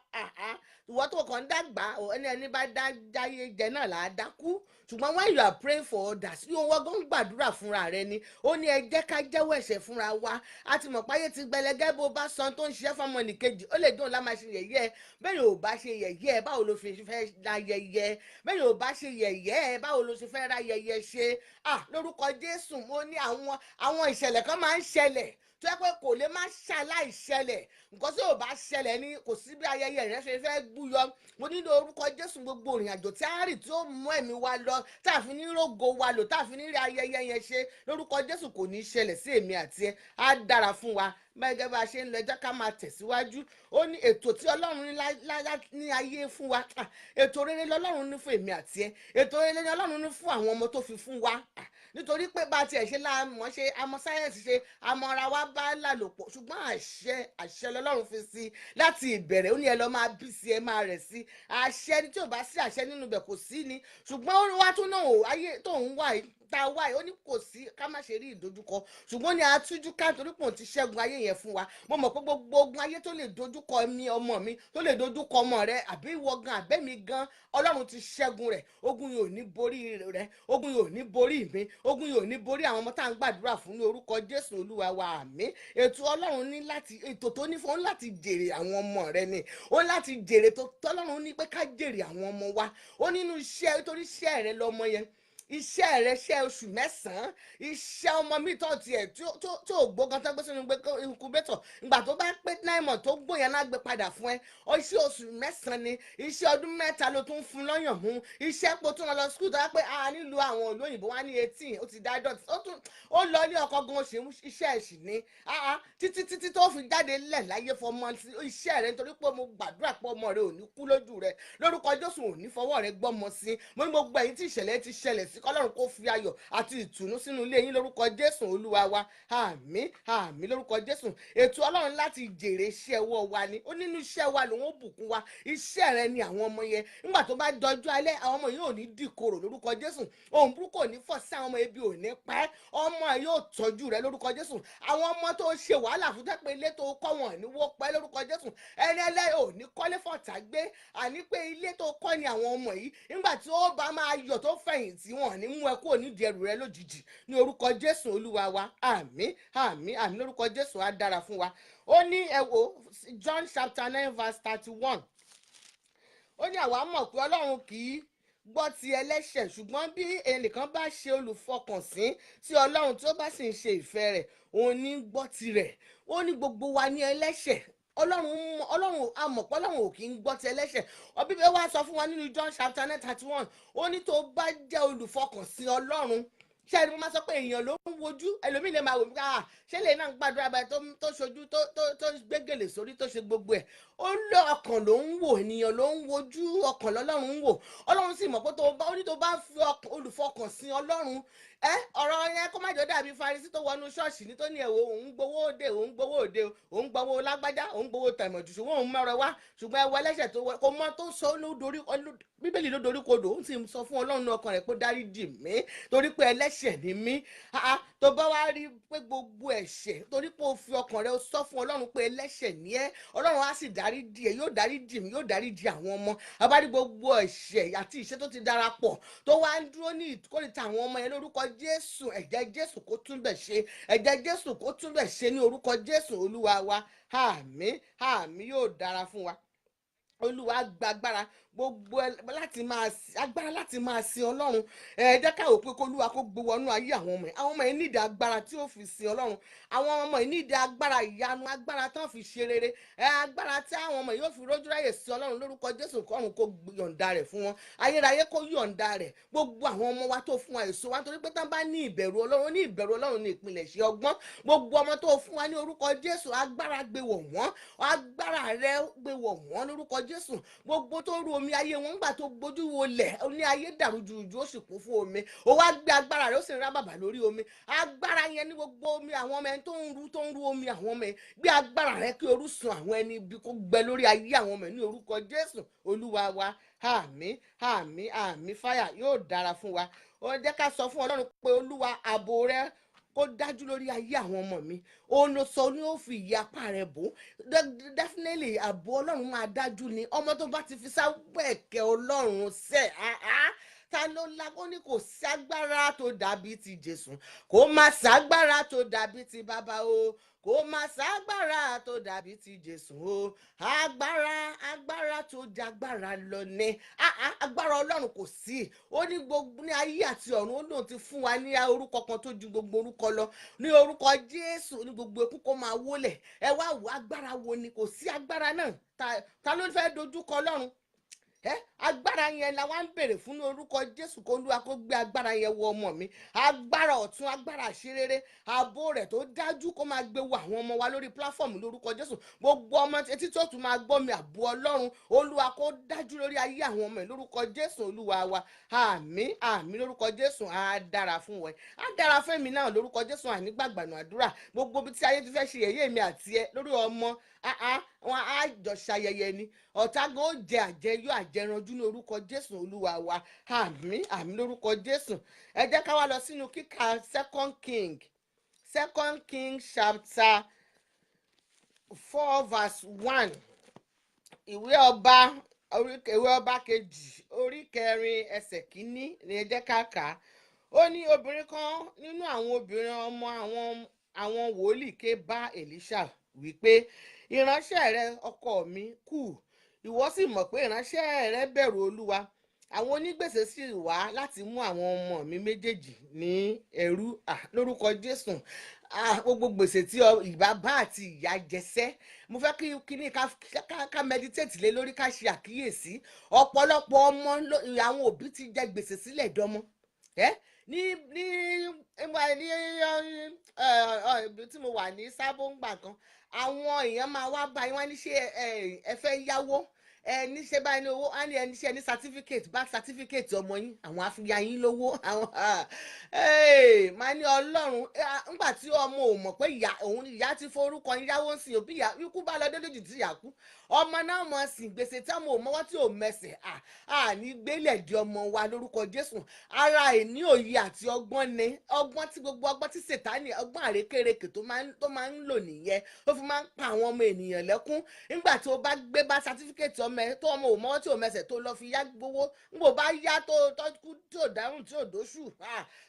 ìwọ tó kàn ń dàgbà ẹni bá dáyé jẹ náà là á dákú. Ṣùgbọ́n when you are praying for others, yóò wọ́n gan gbàdúrà fúnra rẹ ni. Ó ní ẹ jẹ́ ká jẹ́wọ́ ẹ̀ṣẹ̀ fúnra wa. A ti mọ̀ páyé ti gbẹlẹgẹ́, bó bá san tó ń ṣiṣẹ́ fọ́mọ nìkejì, ó lè dùn lá máa ṣe yẹ̀yẹ́. Bẹ́ẹ̀ yóò bá ṣe yẹ̀yẹ́, báwo ló fi fẹ́ ra yẹ̀yẹ́? Bẹ́ẹ̀ yóò bá ṣe yẹ̀yẹ́, báwo ló ṣe fẹ́ ra yẹ̀yẹ́ ṣe? Lórúkọ Jésù, mo ní àwọn ìṣẹ̀lẹ̀ kan máa ń ṣẹlẹ̀ tó yẹ pé kò lè má ṣaláì ṣẹlẹ̀. Nǹkan tí ò bá ṣẹlẹ̀ ni kò sí bí ayẹyẹ rẹ ṣe fẹ́ gbúyọ. Mo nílò orúkọ Jésù gbogbo ìrìn àjò tí a rìn tí ó mú ẹ̀mí wa lọ, tá a fi ní rògo wa lò, tá a fi ní rí ayẹyẹ yẹn ṣe, lórúkọ Jésù kò ní ṣẹlẹ̀ sí èmi àti ẹ. Á dára fún wa. Gẹ́gẹ́ bá a ṣe ń lọ, jẹ́ ká máa tẹ̀síwájú. Ó ní ètò tí Ọlọ́run ní ayé fún wa. Ètò rere lọ́lọ́run ní fún èmi àti ẹ. Ètò rere ni Ọlọ́run ní fún àwọn ọmọ tó fi fún wa. Nítorí pé bá tiẹ̀ ṣe láàmọ́ ṣe àmọ́ sáyẹ́ǹsì ṣe àmọ́ ara wa bá lálòpọ̀. Ṣùgbọ́n àṣẹ lọ́lọ́run fi sí láti ìbẹ̀rẹ̀. Ó ní ẹ lọ máa bí sí, ẹ máa rẹ̀ sí. Àṣẹ ni tí ò bá sí àṣẹ nínú ibẹ̀ kò sí ni. Ṣùgbọ́n ó wá tún náà ayé tó ń wà tá a wá yìí ó ní kò sí ká má ṣe rí ìdojúkọ ṣùgbọ́n ní atújú ká torí pò ti ṣẹ́gun ayé yẹn fún wa mo mọ̀ pé gbogbo ogun ayé tó lè dojúkọ mi ọmọ mi tó lè dojúkọ ọmọ rẹ àbí ìwọ gan àbẹ́mi gan ọlọ́run ti ṣẹ́gun rẹ̀ ogun yìí ò ní borí rẹ ogun yìí ò ní borí mi ogun yìí ò ní borí àwọn ọmọ tá à ń gbàdúrà fún ní orúkọ Jésù olúwa wa àmín. Ètò ọlọ́run ní láti ètò tó ní fún láti jèrè àwọn ọmọ rẹ ni ó láti jèrè tó tọ́lọ́run ní pé ká jèrè àwọn ọmọ wa ó nínú iṣẹ́ torí iṣẹ́ rẹ lọ́mọ yẹn iṣẹ́ rẹ̀ ṣe oṣù mẹ́sàn-án iṣẹ́ ọmọ mi tó tiẹ̀ tó gbógan tó gbé sínú incubator ìgbà tó bá pé 9 months tó gbóyàn náà gbé padà fún ẹ iṣẹ́ oṣù mẹ́sàn-án ni iṣẹ́ ọdún mẹ́ta ló tún fún lọ́yàn mú iṣẹ́ pò tún lọ school tó wá pé nílùú àwọn olóyìnbó wá ní 18 ó ti dá dọ̀tí ó lọ ní ọkọ̀ gan oṣù iṣẹ́ ẹ̀sì ni títí tó fi jáde lẹ̀ láyé fọmọ iṣẹ́ rẹ̀ nítorí pé mo gbàdúrà pé ọmọ rẹ ò ní kú lójú rẹ lórúkọ Jésù ò ní fọwọ́ rẹ gbọ́mọ sí mo ní gbogbo ẹ̀yin tí ìṣẹ̀lẹ̀ ti ṣẹlẹ̀ sí kọ́lọ́run kó fi ayọ̀ àti ìtùnú sínú ilé yín lórúkọ Jésù olúwa wa àmín àmín lórúkọ Jésù. Ètò ọlọ́run láti jèrè iṣẹ́ ọwọ́ wa ni ó nínú iṣẹ́ wa lòun ó bùkún wa iṣẹ́ rẹ ni àwọn ọmọ yẹn nígbà tó bá dọjú alẹ́ àwọn ọmọ yóò ní dìkorò lórúkọ Jésù òun burúkú ò ní fọ̀ sí àwọn ọmọ ebi ò ní pẹ́ ọmọ yóò tọ́jú rẹ lórúkọ Jésù àwọn ọmọ tó ṣe wàhálà fún tẹ́pẹ́ ilé tó kọ́ wọn ní wó pẹ́ lórúkọ Jésù ẹni ẹlẹ́ ò ní kọ́lé fọ̀tà gbé àní pé ilé tó kọ́ ni àwọn ọmọ yìí nígbà tí ó bá máa yọ̀ tó fẹ̀yìntì wọn ní mú ẹ kúrò nídìí ẹrù rẹ lójijì ní orúkọ Jésù olúwa wa àmín àmín àmín lórúkọ Jésù á dára fún wa. Ó ní ẹ wò John chapter 9 verse 31 ó ní àwa mọ̀ pé ọlọ́run kì í gbọ́ ti ẹlẹ́ṣẹ̀ ṣùgbọ́n bí ẹnìkan bá ṣe olùfọkànsìn sí ọlọ́run tí ó bá sì ń ṣe ìfẹ́ rẹ̀ òun ní gbọ́ tirẹ̀ ó ní gbogbo wa ní ẹlẹ́ṣẹ̀ ọlọ́run àmọ̀pọ̀ ọlọ́run ò kì í gbọ́ ti ẹlẹ́ṣẹ̀ Bíbélì wá sọ fún wa nínú John chapter 9:31 ó ní tó bá jẹ́ olùfọkànsìn ọlọ́run ṣé ẹni mo máa sọ pé èèyàn ló ń wojú ẹlòmíì lè máa wò wípé ṣé lè náà ń gbàdúrà báyìí tó ṣojú tó gbégèlè sórí tó ṣe gbogbo ẹ̀ ó lọ ọkàn ló ń wò ènìyàn ló ń wojú ọkàn lọ́lọ́run ń wò ọlọ́run sì mọ̀ pé ó ní tó bá fi olùfọkànsìn ọlọ́run ọ̀rọ̀ yẹn kó má jọ dàbí Farisí tó wọnú ṣọ́ọ̀ṣì ní tó ní ẹ̀wọ̀ òun gbowó òde òun gbowó lágbájá òun gbowó tẹ̀mọ̀jù ṣùgbọ́n òun mọ̀rọ̀ wá ṣùgbọ́n ẹwọ ẹlẹ́ṣẹ̀ tó kò mọ tó sọ lódorí Bíbélì ló dorí kodò ó sì sọ fún ọlọ́run ọkàn rẹ̀ pé dáríjì mí torí pé ẹlẹ́ṣẹ̀ ni mí tó bá wá rí pé gbogbo ẹ̀ṣẹ̀ torí pé o fi ọkàn rẹ̀ sọ fún ọlọ́run pé ẹlẹ́ṣẹ̀ ni ẹ́ ọlọ́run á sì dáríjì ẹ́ yóò dáríjì mí yóò dáríjì àwọn ọmọ abárí gbogbo ẹ̀ṣẹ̀ àti ìṣe tó ti darapọ̀ tó wá ń dúró ní ìkórìtà àwọn ọmọ yẹn lórúkọ Jésù ẹ̀jẹ̀ Jésù kó túnbẹ̀ ṣe ẹ̀jẹ̀ Jésù kó túnbẹ̀ ṣe ní orúkọ Jésù olúwa wa àmín àmín yóò dára fún wa olúwa gbàgbára gbogbo agbára láti máa sin ọlọ́run jẹ́ ká wò pé kólúwa kó gbé wọnú ayé àwọn ọmọ yẹn nídìí agbára tí ó fi sin ọlọ́run àwọn ọmọ yẹn nídìí agbára ìyanu agbára tán fi ṣe rere agbára tí àwọn ọmọ yóò fi rójú ráyè sin ọlọ́run lórúkọ Jésù kọ́run kó yọ̀ǹda rẹ̀ fún wọn ayérayé kó yọ̀ǹda rẹ̀ gbogbo àwọn ọmọ wa tó fún wa èso wa nítorí pé tán bá ní ìbẹ̀rù ọlọ́run ní ìbẹ̀rù ọlọ́run ní ìpilẹ̀ṣẹ̀ ọgbọ́n gbogbo ọmọ tó fún wa ní orúkọ Jésù agbára gbé wọ̀ wọ́n agbára rẹ̀ gbé wọ̀ wọ́n lórúkọ Jésù gbogbo tó rú omi ayé wọn gbà tó gbójú wolẹ̀ ní ayé dàrú jùjù ó sì kún fún omi ó wá gbé agbára rẹ̀ ó sì ń rá bàbà lórí omi agbára yẹn ní gbogbo omi àwọn ọmọ ẹni tó ń rú omi àwọn ọmọ ẹ gbé agbára rẹ̀ kí orú sun àwọn ẹni ibi kó gbẹ lórí ayé àwọn ọmọ ẹ ní orúkọ Jésù olúwa wa àmín àmín àmín fáyà yóò dára fún wa ó jẹ́ ká sọ fún Ọlọ́run pé olúwa ààbò rẹ̀ kó dájú lórí ayé àwọn ọmọ mi òun ló sọ ní ó fi ìyapa rẹ̀ bò definitely ààbò Ọlọ́run máa dájú ni ọmọ tó bá ti fi sáwẹ̀kẹ́ Ọlọ́run sẹ́ ta ló lágbó ní kò ságbára tó dàbí ti Jésù kò má ságbára tó dàbí ti bàbá o kò má ságbára tó dàbí ti Jésù o agbára tó jagbára lọ ní agbára Ọlọ́run kò sí ó ní gbogbo ní ayé àti ọ̀run ó lóun ti fún wa ní orúkọ kan tó ju gbogbo orúkọ lọ ní orúkọ Jésù ní gbogbo ikú kó máa wólẹ̀ ẹ wá wo agbára wo ni kò sí agbára náà ta ló fẹ́ dojú kọ Ọlọ́run agbára yẹn la wá ń bèrè fún orúkọ Jésù kó Olúwa kó gbé agbára yẹn wọ ọmọ mi agbára ọ̀tún agbára àṣerere ààbò rẹ̀ tó dájú kó máa gbé wọ àwọn ọmọ wa lórí pláfọ́ọ̀mù lórúkọ Jésù gbogbo ọmọ etí tó tún máa gbọ́ mi ààbò Ọlọ́run Olúwa kó dájú lórí ayé àwọn ọmọ ẹ̀ lórúkọ Jésù Olúwa wa àmín àmín lórúkọ Jésù á dára fún wọn á dára fún èmi náà lórúkọ Jésù ànígbàgbànú àdúrà gbogbo bí tí ayé ti fẹ́ ṣe yẹ̀yẹ́ mi àti ẹ lórí ọmọ wọn á jọ ṣayẹyẹ ni ọ̀tá gan ó jẹ àjẹyó àjẹranjú ní orúkọ Jésù Olúwa wa àmín àmín lórúkọ Jésù. Ẹ jẹ́ ká wá lọ sínú kíkà Second King chapter 4 verse 1 ìwé ọba kejì orí kẹrin ẹsẹ̀ kínní ni ẹ jẹ́ ká kà á. Ó ní obìnrin kan nínú àwọn obìnrin ọmọ àwọn wòlíì ké bá Èlíṣà wípé ìránṣẹ́ rẹ ọkọ mi kú, ìwọ sì mọ̀ pé ìránṣẹ́ rẹ bẹ̀rù Olúwa. Àwọn onígbèsè sì wá láti mú àwọn ọmọ mi méjèèjì ní ẹrú lórúkọ Jésù. Gbogbo gbèsè tí bàbá àti ìyá jẹsẹ́, mo fẹ́ kí kíní ká meditate lé lórí, ká ṣe àkíyèsí. Ọ̀pọ̀lọpọ̀ ọmọ àwọn òbí ti jẹ gbèsè sílẹ̀ dọmọ tí mo wà ní Sábó ńgbà kan, àwọn èèyàn máa wá báyìí wọ́n ní ṣé ẹ fẹ́ yáwó ẹni ṣe báyìí ní owó, á ní ẹni ṣe ní certificate back certificate ọmọ yín, àwọn àfihàn yín lówó àwọn máa ní Ọlọ́run nígbà tí ọmọ ò mọ̀ pé ìyá ti forúkọ yín yáwó ń sìn òbí ikú bá lọ délójì tí ìyá kú, ọmọ náà mọ̀ sìn gbèsè tí ọmọ ò mọ́wọ́ tí ò mẹsẹ̀ ní gbélẹ̀ di ọmọ wa lórúkọ Jésù. Ara ìní òye àti ọgbọ́n ni ọgbọ́n tí gbogbo ọgbọ́n tí Sètánì ọgbọ́n àrékèrèkè tó máa ń lò nìyẹn, ó fi máa ń pa àwọn ọmọ ènìyàn lẹ́kún. Nígbà tí ó bá gbé bá certificate tó ọmọ ò mọ́wọ́ tí ò mẹsẹ̀ tó lọ fi yá gbowó, nígbà bá yá tó kú tí ò dáhùn tí ò dóṣù,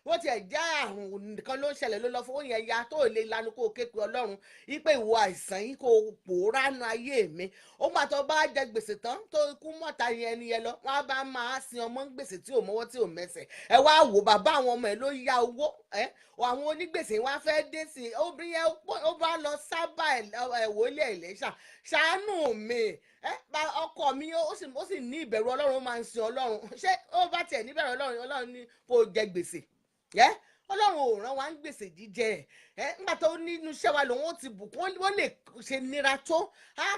bó tiẹ̀ já àrùn nìkan ló ń ṣẹlẹ̀ ló lọ fowó yẹn ya tó lè lanu kó o ké pe Ọlọ́run ipe ìwọ àìsàn yìí kó o pòórá nu ayé mi. Ó gbà tó bá jẹ gbèsè tán tó ikú mọ́ta yẹn ni yẹn lọ, wọ́n á bá máa sin ọmọ gbèsè tí ò mọ́wọ́ tí ò mẹsẹ̀. Ẹ wá wò bàbá àwọn ọmọ ẹ ló yá owó àwọn onígbèsè wọn á fẹ́ dé sí i. Obìnrin yẹn ó bá lọ sábà wòlíì Èlíṣà, ṣàánú mi ọkọ mi ó sì ní ìbẹ̀rù Ọlọ́run, ó máa ń sin Ọlọ́run. Ṣé ó bá tiẹ̀ níbẹ̀rù Ọlọ́run ní kó jẹ gbèsè? Ọlọ́run ò rán wa ń gbèsè jíjẹ nígbà tó nínú iṣẹ́ wa lòun ó ti bùkún, wọ́n lè ṣe nira tó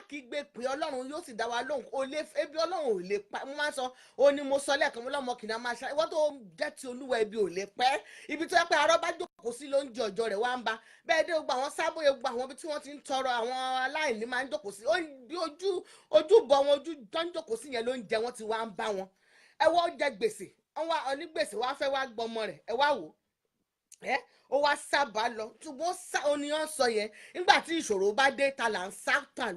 kígbe pé Ọlọ́run yóò sì dá wa lóhùn. Ebi Ọlọ́run ò lè pa, mo máa sọ ó ní mo sọ lẹ́ẹ̀kan mo lọ́mọ kìnnà máa ṣe ìwọ́n tó jẹ́ ti Olúwa ebi ò lè pẹ́. Ibi tó yẹ pé arọ́ bá jókòó sí ló ń jẹ ọjọ́ rẹ̀ wá ń bá bẹ́ẹ̀ dé gbogbo àwọn Sábóyè gbogbo àwọn ibi tí wọ́n ti ń tọrọ àwọn aláìní máa ń jókòó sí bí ojúbọ wọn ojú tó ń jókòó sí yẹn ló ń jẹ wọ́n ti wá ń bá wọn. Ẹ wọ́n jẹ gbèsè onígbèsè wá fẹ́ wá gbọmọ rẹ̀, ẹ wá wò ó wá sábà lọ, ṣùgbọ́n oníyàn sọ yẹn nígbà tí ìṣòro bá dé ta là ń sátà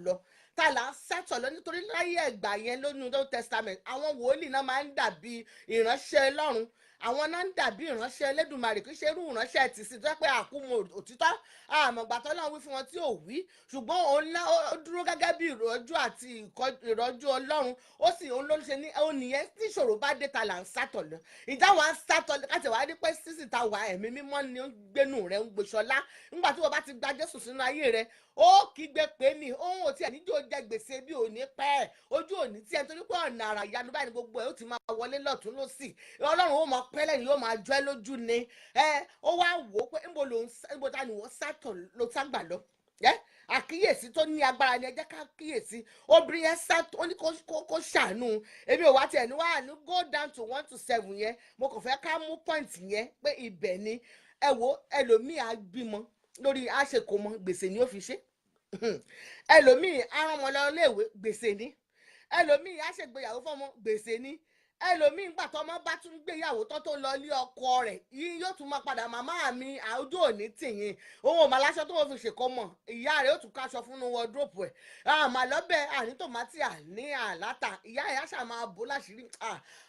lọ nítorí láyé ẹ̀gbà yẹn lónìí Old Testament àwọn wòlíì náà máa ń dàbí ìránṣẹ́ Ọlọ́run, àwọn náà ń dàbí ìránṣẹ́ Elédùmarè, kì í ṣe irú ìránṣẹ́ tìsí tó yẹ pé àkúmọ̀ òtítọ́ àmọ̀gbàtọ́ náà wí fún wọn tí ò wí, ṣùgbọ́n ó dúró gẹ́gẹ́ bí ìrọ́jú àti ìrọ́jú Ọlọ́run. Òun ló ṣe ní nìyẹn tí ìṣòro bá dé ta là ń sátọ̀ lọ. Ìjà wa ń sátọ̀ káti wàá rí pé sísì ta wà ẹ̀mí mímọ́ ni ó ń gbénu rẹ̀ ń gbèsọ́lá. Nígbà tí wọ́n bá ti gba Jésù sínú ayé rẹ̀ ó kígbe pé ní òun ò tiẹ̀ níjó jẹ gbèsè bí òní pẹ́ ojú òní tí ẹ torí pé ọ̀nà àrà ìyanu báyìí ni gbogbo ẹ̀ ó ti máa wọlé lọ́tún lọ́sì. Ọlọ́run ó máa pẹ́lẹ́ ni yóò máa jọ́ ẹ lójú ni. Ó wá wò ó pé níbo ta ni wọ́n sátọ̀ ló ságbà lọ. Àkíyèsí tó ní agbára ni ẹ jẹ́ ká kíyèsí. Obìnrin yẹn sátọ̀ ó ní kó ṣàánú. Èmi ò wá tiẹ̀ ní wá ní go down to 1 to 7 yẹn, mo kàn fẹ́ ká mú point yẹn pé ibẹ̀ ni. Ẹ wo ẹlòmíì á bímọ lórí àṣekòmọ gbèsè ni ó fi ṣe. Ẹlòmíì arán ọmọ lọ léèwé gbèsè ni. Ẹlòmíì àṣègbéyàwó fọmọ gbèsè ni. Ẹlòmíì gbà tó ọmọ bá tún gbéyàwó tó lọ lé ọkọ rẹ̀ yìí yóò tún máa padà màmá mi àwùjọ òní tìyìn òun ò mà láṣọ tó wọ́n fi ṣèkọ́mọ ìyá rẹ̀ ó tún káṣọ fún wọdúrópù ẹ̀ àmà lọ́bẹ̀ àní tòmátì àní àláta ìyá ẹ̀ àṣà máa bò láṣìírí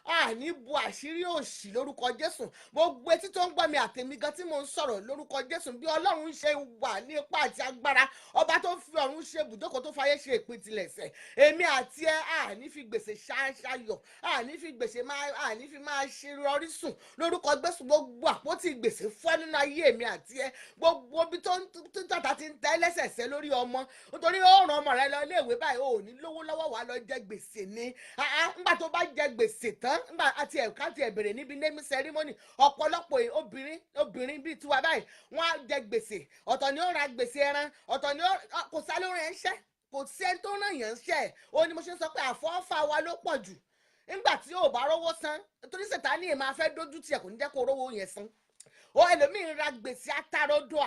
àní bu àṣírí òṣì lórúkọ Jésù. Gbogbo etí tó ń gbọ́ mi àtẹ̀mí gan tí mo ń sọ̀rọ̀ lórúkọ Jésù bí Ọlọ́run ṣe wà ní ipá àti agbára ọba tó fi ọ̀run ṣe ibùjókòó tó fayé ṣe ìpìtìlẹ̀ṣẹ̀ èmi àti ẹ àní fi gbèsè ṣáṣáyọ̀ àní fi gbèsè àní fi máa ṣe rọrí sùn lórúkọ Jésù. Gbogbo àpótí gbèsè fọ́ nínú ayé mi àti ẹ gbogbo ibi tó tàtà ti ń tẹ́ lẹ́sẹ̀sẹ̀ lórí ọmọ nítorí ó ràn ọmọ rẹ lọ iléèwé báyìí ò ní lówó lọ́wọ́ wà lọ jẹ gbèsè ni nígbà tó bá jẹ gbèsè tán nígbà àti ẹ̀ka ti ẹ̀bẹ̀rẹ̀ níbi naming ceremony ọ̀pọ̀lọpọ̀ obìnrin bíi tiwa báyìí wọ́n á jẹ gbèsè ọ̀tọ̀ ni ó ra gbèsè ẹran ọ̀tọ̀ ni kò sálẹ̀ orin ẹ̀ ń ṣẹ́ kò sí ẹni tó ràn yàn ń ṣẹ́ ó ní mo ṣe ń sọ pé àfọ́fà wa ló pọ̀ jù nígbà tí yóò bá rówó san nítorí Sàtánì máa fẹ́ dójú tiẹ̀ kò ní jẹ́ kó rówó yẹn san ó ẹlòmíín ra gbèsè atarodo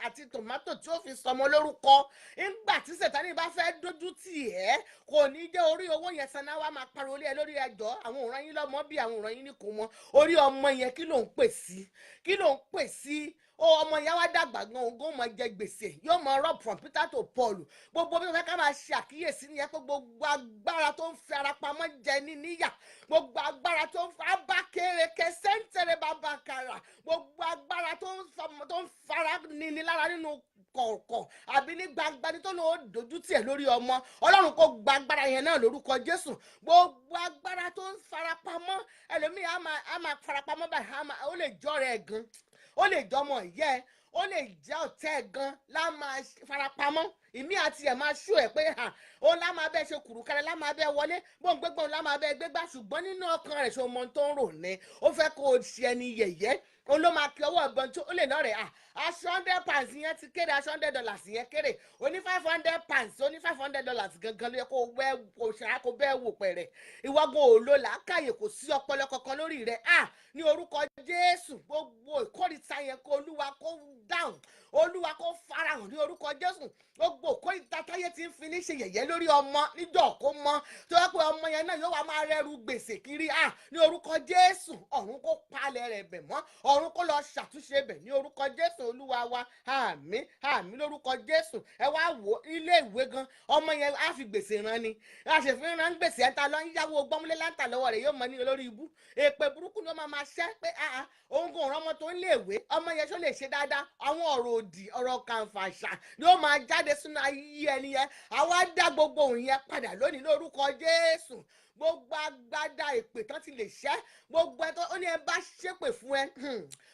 àti tòmátò tí ó fi sọmọ lórúkọ. Nígbà tí Sátánì bá fẹ́ dójú tì ẹ́, kò ní jẹ́ orí owó yẹn san náà wá máa pariwo lé ẹ lórí ẹjọ́. Àwọn òràn yín lọ́mọ bí àwọn òràn yín ní kò mọ orí ọmọ yẹn kí ló ń pè sí, kí ló ń pè sí. Ọmọ yẹn wá dàgbà gan ogún máa jẹ gbèsè, yóò máa rub from Peter to Paul. Gbogbo bí wọ́n fẹ́ ká máa ṣe àkíyèsí nìyẹn pé gbogbo agbára tó ń fi ara pamọ́ jẹ ní níyà, gbogbo agbára tó ń fa bá kéréke sẹ́ńtẹ̀rẹ̀ bàbá kàrà, gbogbo agbára tó ń fara nini lára nínú kọ̀ọ̀kan àbí ní gbangba ní tó lóò dojú tì ẹ́ lórí ọmọ, Ọlọ́run kó gba agbára yẹn náà lórúkọ Jésù. Gbogbo agbára tó ń farapamọ́, ẹlòmíì á máa farapamọ́ báyìí, ó lè jọ́ rẹ̀ gan, ó lè jọmọ ìyá ẹ, ó lè jẹ́ ọ̀tẹ̀ ẹ̀ gan lá máa farapamọ́. Ìmí àti ẹ̀ máa ṣú ẹ̀ pé ó lá máa bẹ́ẹ̀ ṣe kùrùkẹrẹ, lá máa bẹ́ẹ̀ wọlé, gbóngbégbón lá máa bẹ́ẹ̀ gbégbá, ṣùgbọ́n nínú ọkàn rẹ̀ ṣe ọmọ tó ń rò ní ó fẹ́ kó o ṣe ẹni yẹ̀yẹ́. Òun ló máa kí ọwọ́ ọ̀gbọ́n tó ó lè náà rẹ̀ aṣọ £100 yẹn ti kéré, aṣọ $100 yẹn kéré, ó ní £500, ó ní $500 gangan ló yẹ kó wẹ́ kó ṣáà kó bẹ́ẹ̀ wò pẹ̀rẹ̀. Ìwọ́gbọ̀n ò lo làákàyè, kò sí ọpọlọ kankan lórí rẹ̀. Ní orúkọ Jésù gbogbo ìkórìtà yẹn kó Olúwa kó dáhùn, Olúwa kó farahàn ní orúkọ Jésù. Gbogbo ìkórìtà táyé ti ń fi ní ṣe yẹ̀yẹ́ lórí ọmọ níjọ́ kó mọ́, tó yẹ pé ọmọ yẹn náà yóò wá máa rẹ́rù gbèsè kiri. Ní orúkọ Jésù ọ̀run kó palẹ̀ rẹ̀ bẹ̀ mọ́, ọ̀run kó lọ ṣàtúnṣe bẹ̀ ní orúkọ Jésù Olúwa wa. Àmín àmín lórúkọ Jésù. Ẹ wá wò ilé ìwé gan, ọmọ yẹn á fi gbèsè ran ni, àṣefin ran gbèsè ẹ̀ta lọ ń yáwó gbọ́múlé láǹtà lọ́wọ́ rẹ̀ yóò mọ ní olórí ibú. Èpè burúkú ni ó máa ṣẹ́ pé òun kò rán ọmọ tó ń lé ìwé, ọmọ yẹn ṣó lè ṣe dáadáa. Àwọn ọ̀rọ̀ òdì, ọ̀rọ̀ kàǹfàṣà ni ó máa jáde sínú ayé ẹni yẹn. Àwa dá gbogbo òun yẹn padà lónìí lórúkọ Jésù. Gbogbo agbádá èpè tán ti lè ṣẹ́, gbogbo ẹ tó ó ní ẹ bá ṣépè fún ẹ,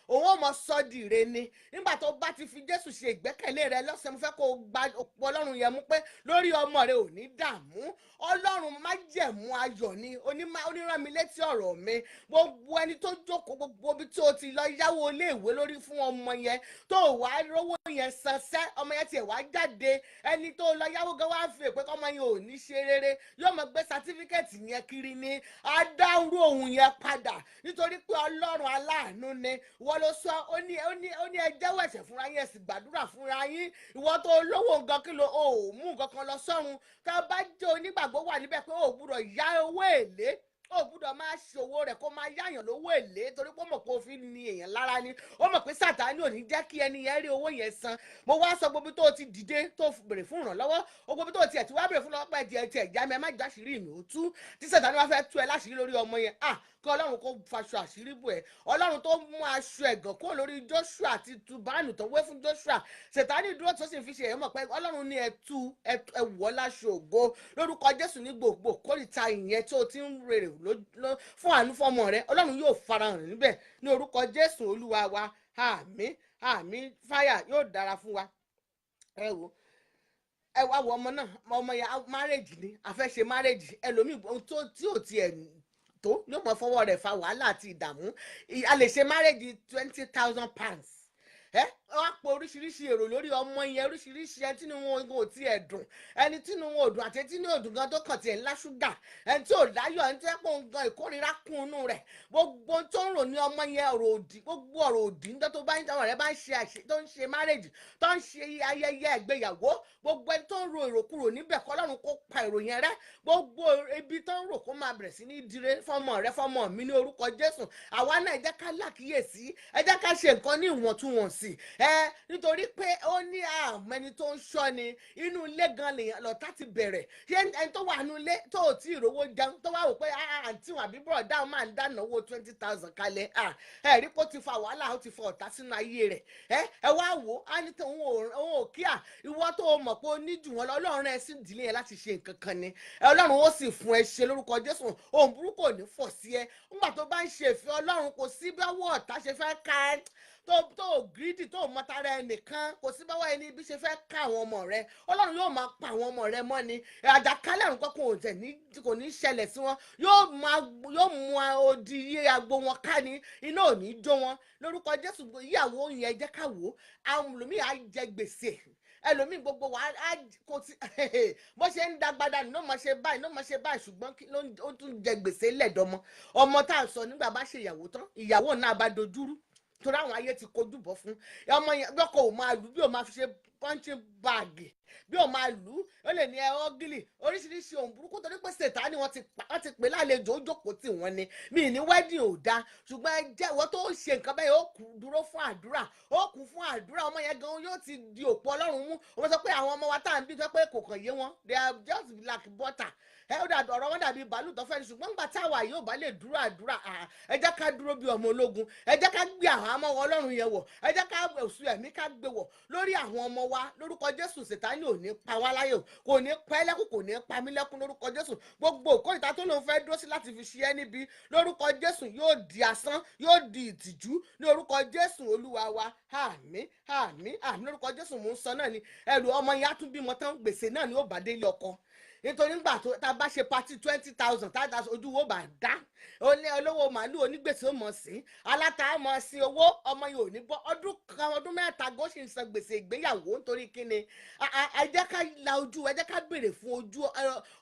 òun ò mọ sọ́ọ̀dì rẹ ni. Nígbà tó bá ti fi Jésù ṣe ìgbẹ́kẹ̀lé rẹ lọ́sẹ̀, mo fẹ́ kó o gba òpó Ọlọ́run yẹn mú pé lórí ọmọ rẹ ò ní dààmú. Ọlọ́run májẹ̀mú ayọ̀ ni onírán mi létí ọ̀rọ̀ mi. Gbogbo ẹni tó jókòó gbogbo ibi tí o ti lọ yáwó iléèwé lórí fún ọmọ yẹn tó wá rówó yẹn san sẹ́, ọmọ yẹn tiẹ̀ wá jáde, ẹni tó lọ yáwó gan wá fi èpè kọ́mọ yẹn ò ní ṣe rere, yóò mọ gbé sátífíkẹ́ẹ̀tì yẹn kiri ni. Adáhùn òun yẹn padà nítorí pé Ọlọ́run aláàánú ni. Wọ́n ló sọ ó ní ẹ jẹ́wọ́ ẹ̀ṣẹ̀ fúnra yín, ẹ sì gbàdúrà fúnra yín. Ìwọ tó lówó nǹkan kí ló ò mú nǹkan kan lọ sọ́run. Tá bá jẹ́ onígbàgbọ́ wà níbẹ̀ pé ò gbúdọ̀ yá owó èlé, ó gbúdọ̀ máa ṣòwò rẹ̀ kó máa yáyàn lówó èlé torí pé ó mọ̀ pé òfin ni èèyàn lára ni. Ó mọ̀ pé Sátánì ò ní jẹ́ kí ẹni yẹn rí owó yẹn san. Mo wá sọ gbogbo tó ti dìde tó bèrè fún ìrànlọ́wọ́, gbogbo tó tiẹ̀ tí wá bèrè fún lọ́wọ́ pẹ́ tiẹ̀ já mi ẹ má jáṣírí mi ò tú. Tí Sátánì wá fẹ́ tú ẹ láṣìírí lórí ọmọ yẹn, kí Ọlọ́run kó faṣọ àṣírí bò ẹ́. Ọlọ́run tó mú aṣọ ẹ̀gàn kúrò lórí Joshua àti tùbánù tó wé fún Joshua, Sátánì dúró tó sì fi ṣe èèmọ̀ pé Ọlọ́run ní ẹ wọ̀ láṣọ ògo lórúkọ Jésù. Ní gbogbo kórìíta ìyẹn tó ti ń rèrè fún àánú fọmọ rẹ, Ọlọ́run yóò farahàn níbẹ̀ ní orúkọ Jésù Olúwa wa. Àmín àmín. Fáyà yóò dára fún wa. Ẹ wá wo ọmọ náà, ọmọ yẹn márèjì ni, a fẹ́ ṣe márèjì, ẹlòmíì tí ò tiẹ̀ tó yóò mọ fọwọ́ rẹ̀ fa wàhálà àti ìdààmú. A lè ṣe márèjì £20,000. Wọ́n á pọ̀ oríṣiríṣi èrò lórí ọmọ yẹn, oríṣiríṣi ẹni tí wọn ò tiẹ̀ dùn, ẹni tí wọn ò dùn àti ẹni tí wọn ò dùn gan tó kàn tiẹ̀ ńlá ṣúgà, ẹni tí ò láyọ̀, ẹni tí wọ́n gan ìkórira kún inú rẹ̀. Gbogbo tó ń rò ní ọmọ yẹn ọ̀rọ̀ òdì, gbogbo ọ̀rọ̀ òdì nígbà tó bá ń tàwọn rẹ̀ bá ń ṣe tó ń ṣe márèjì, tó ń ṣe ayẹyẹ ìgbéyàwó, gbogbo ẹni tó ń ro èrò kúrò níbẹ̀ kọ́ Ọlọ́run kó pa èrò yẹn rẹ́. Gbogbo ibi tó ń rò kó máa bẹ̀rẹ̀ sí ní dire fọmọ rẹ fọmọ mi ní orúkọ Jésù. Àwa náà ẹ jẹ́ ká lákìyèsí, ẹ jẹ́ ká ṣe nǹkan ní ìwọ̀ntúnwọ̀nsì. Nítorí pé ó ní ẹni tó ń ṣọ́ ni, inú ilé gan lèèyàn lọ́tà ti bẹ̀rẹ̀. Ṣé ẹni tó wà nínú ilé tó ò tí ì rówó jẹun tó wá wò pé àǹtí wọn àbí bọ̀dá máa ń dáná owó 20,000 kalẹ̀, rí kó ti fa wàhálà, ó ti fa ọ̀tá sínú ayé rẹ̀. Ẹ wá wò á ní tí òun ò kíà, ìwọ tó mọ̀ pé ó ní jù wọn lọ, Ọlọ́run ẹ sì dìlé yẹn láti ṣe nǹkan kan ni. Ọlọ́run ó sì fún ẹ ṣe lórúkọ Jésù. Ohun burúkú ò ní fọ̀ sí ẹ. Nígbà tó bá ń ṣe ìfẹ́ Ọlọ́run, kò sí báwọ̀ ọ̀tá ṣe fẹ́ ká ẹ tó gírídì tó mọ́tara ẹnìkan, kò sí báwọ̀ ẹni bí ṣe fẹ́ ká àwọn ọmọ rẹ. Ọlọ́run yóò máa pa àwọn ọmọ rẹ mọ́ ni. Àjàkálẹ̀ àrùn kankan kò ní ṣẹlẹ̀ sí wọn. Yóò mú odi iye agbo wọn ká ni, iná ò ní jó wọn lórúkọ Jésù. Ìyàwó yẹn jẹ́ ká wò ó, àwọn olùmí á jẹ gbèsè, ẹlòmíì gbogbo wa kò tí bó ṣe ń dagbada ní ló máa ṣe báyìí ṣùgbọ́n ó tún jẹ gbèsè lẹ́dọ̀mọ́. Ọmọ tá à ń sọ nígbà bá ṣe ìyàwó tán, ìyàwó náà bá dojúrú, torí àwọn ayé ti kojú bọ̀ fún ọmọ yẹn lọ́kọ̀ ò máa lù bí ò máa fi ṣe punching bag bí ò máa lù ú ó lè ní ẹ̀rọ gílì oríṣiríṣi ohun burúkú torí pé Sàtánì wọ́n ti pè lálejò ó jókòó tì wọ́n ni mi ní wedding ò dáa ṣùgbọ́n ẹ jẹ́ ìwọ tó ń ṣe nǹkan bẹ́ẹ̀ ó kù dúró fún àdúrà ó kù fún àdúrà ọmọ yẹn gan yóò ti di òpó Ọlọ́run mú wọ́n sọ pé àwọn ọmọ wa tá à ń bí tó pé kò kàn yé wọn they are just like butter ọ̀rọ̀ wọn dàbí bàálù tó fẹ́ ṣùgbọ́n nígbà táwa yóò bá lè dúró àdúrà ẹ jẹ́ ká dúró bí ọmọ ológun ẹ jẹ́ ká gbé àwọn ọmọ Ọlọ́run yẹn wọ̀ ẹ jẹ́ ká èṣù ẹ̀mí ká gbé wọ̀ lórí àwọn ọmọ wa lórúkọ Jésù Sàtánì ò ní pa wá láyò kò ní pa ẹ́ lẹ́kùn kò ní pa mí lẹ́kùn lórúkọ Jésù gbogbo ìkórìtà tó lóun fẹ́ dúró sí láti fi ṣe ẹ́ níbi lórúkọ Jésù yóò di asán yóò di ìtìjú ní orúkọ Jésù Olúwa wa àmín àmín àmín lórúkọ Jésù mò ń sọ náà ni ẹrù ọmọ yẹn á tún bímọ tán gbèsè náà ni ó bá dé ilé ọkọ nítorí nígbà tó tá a bá ṣe pati 20,000 tá a ojú wo bá dá olówó màálù onígbèsè ó mọ̀ sí aláta mọ̀ sí owó ọmọ yìí ò ní bọ́ ọdún mẹ́ta gó sì ń san gbèsè ìgbéyàwó nítorí kíni ẹ jẹ́ ká la ojú ẹ jẹ́ ká béèrè fún ojú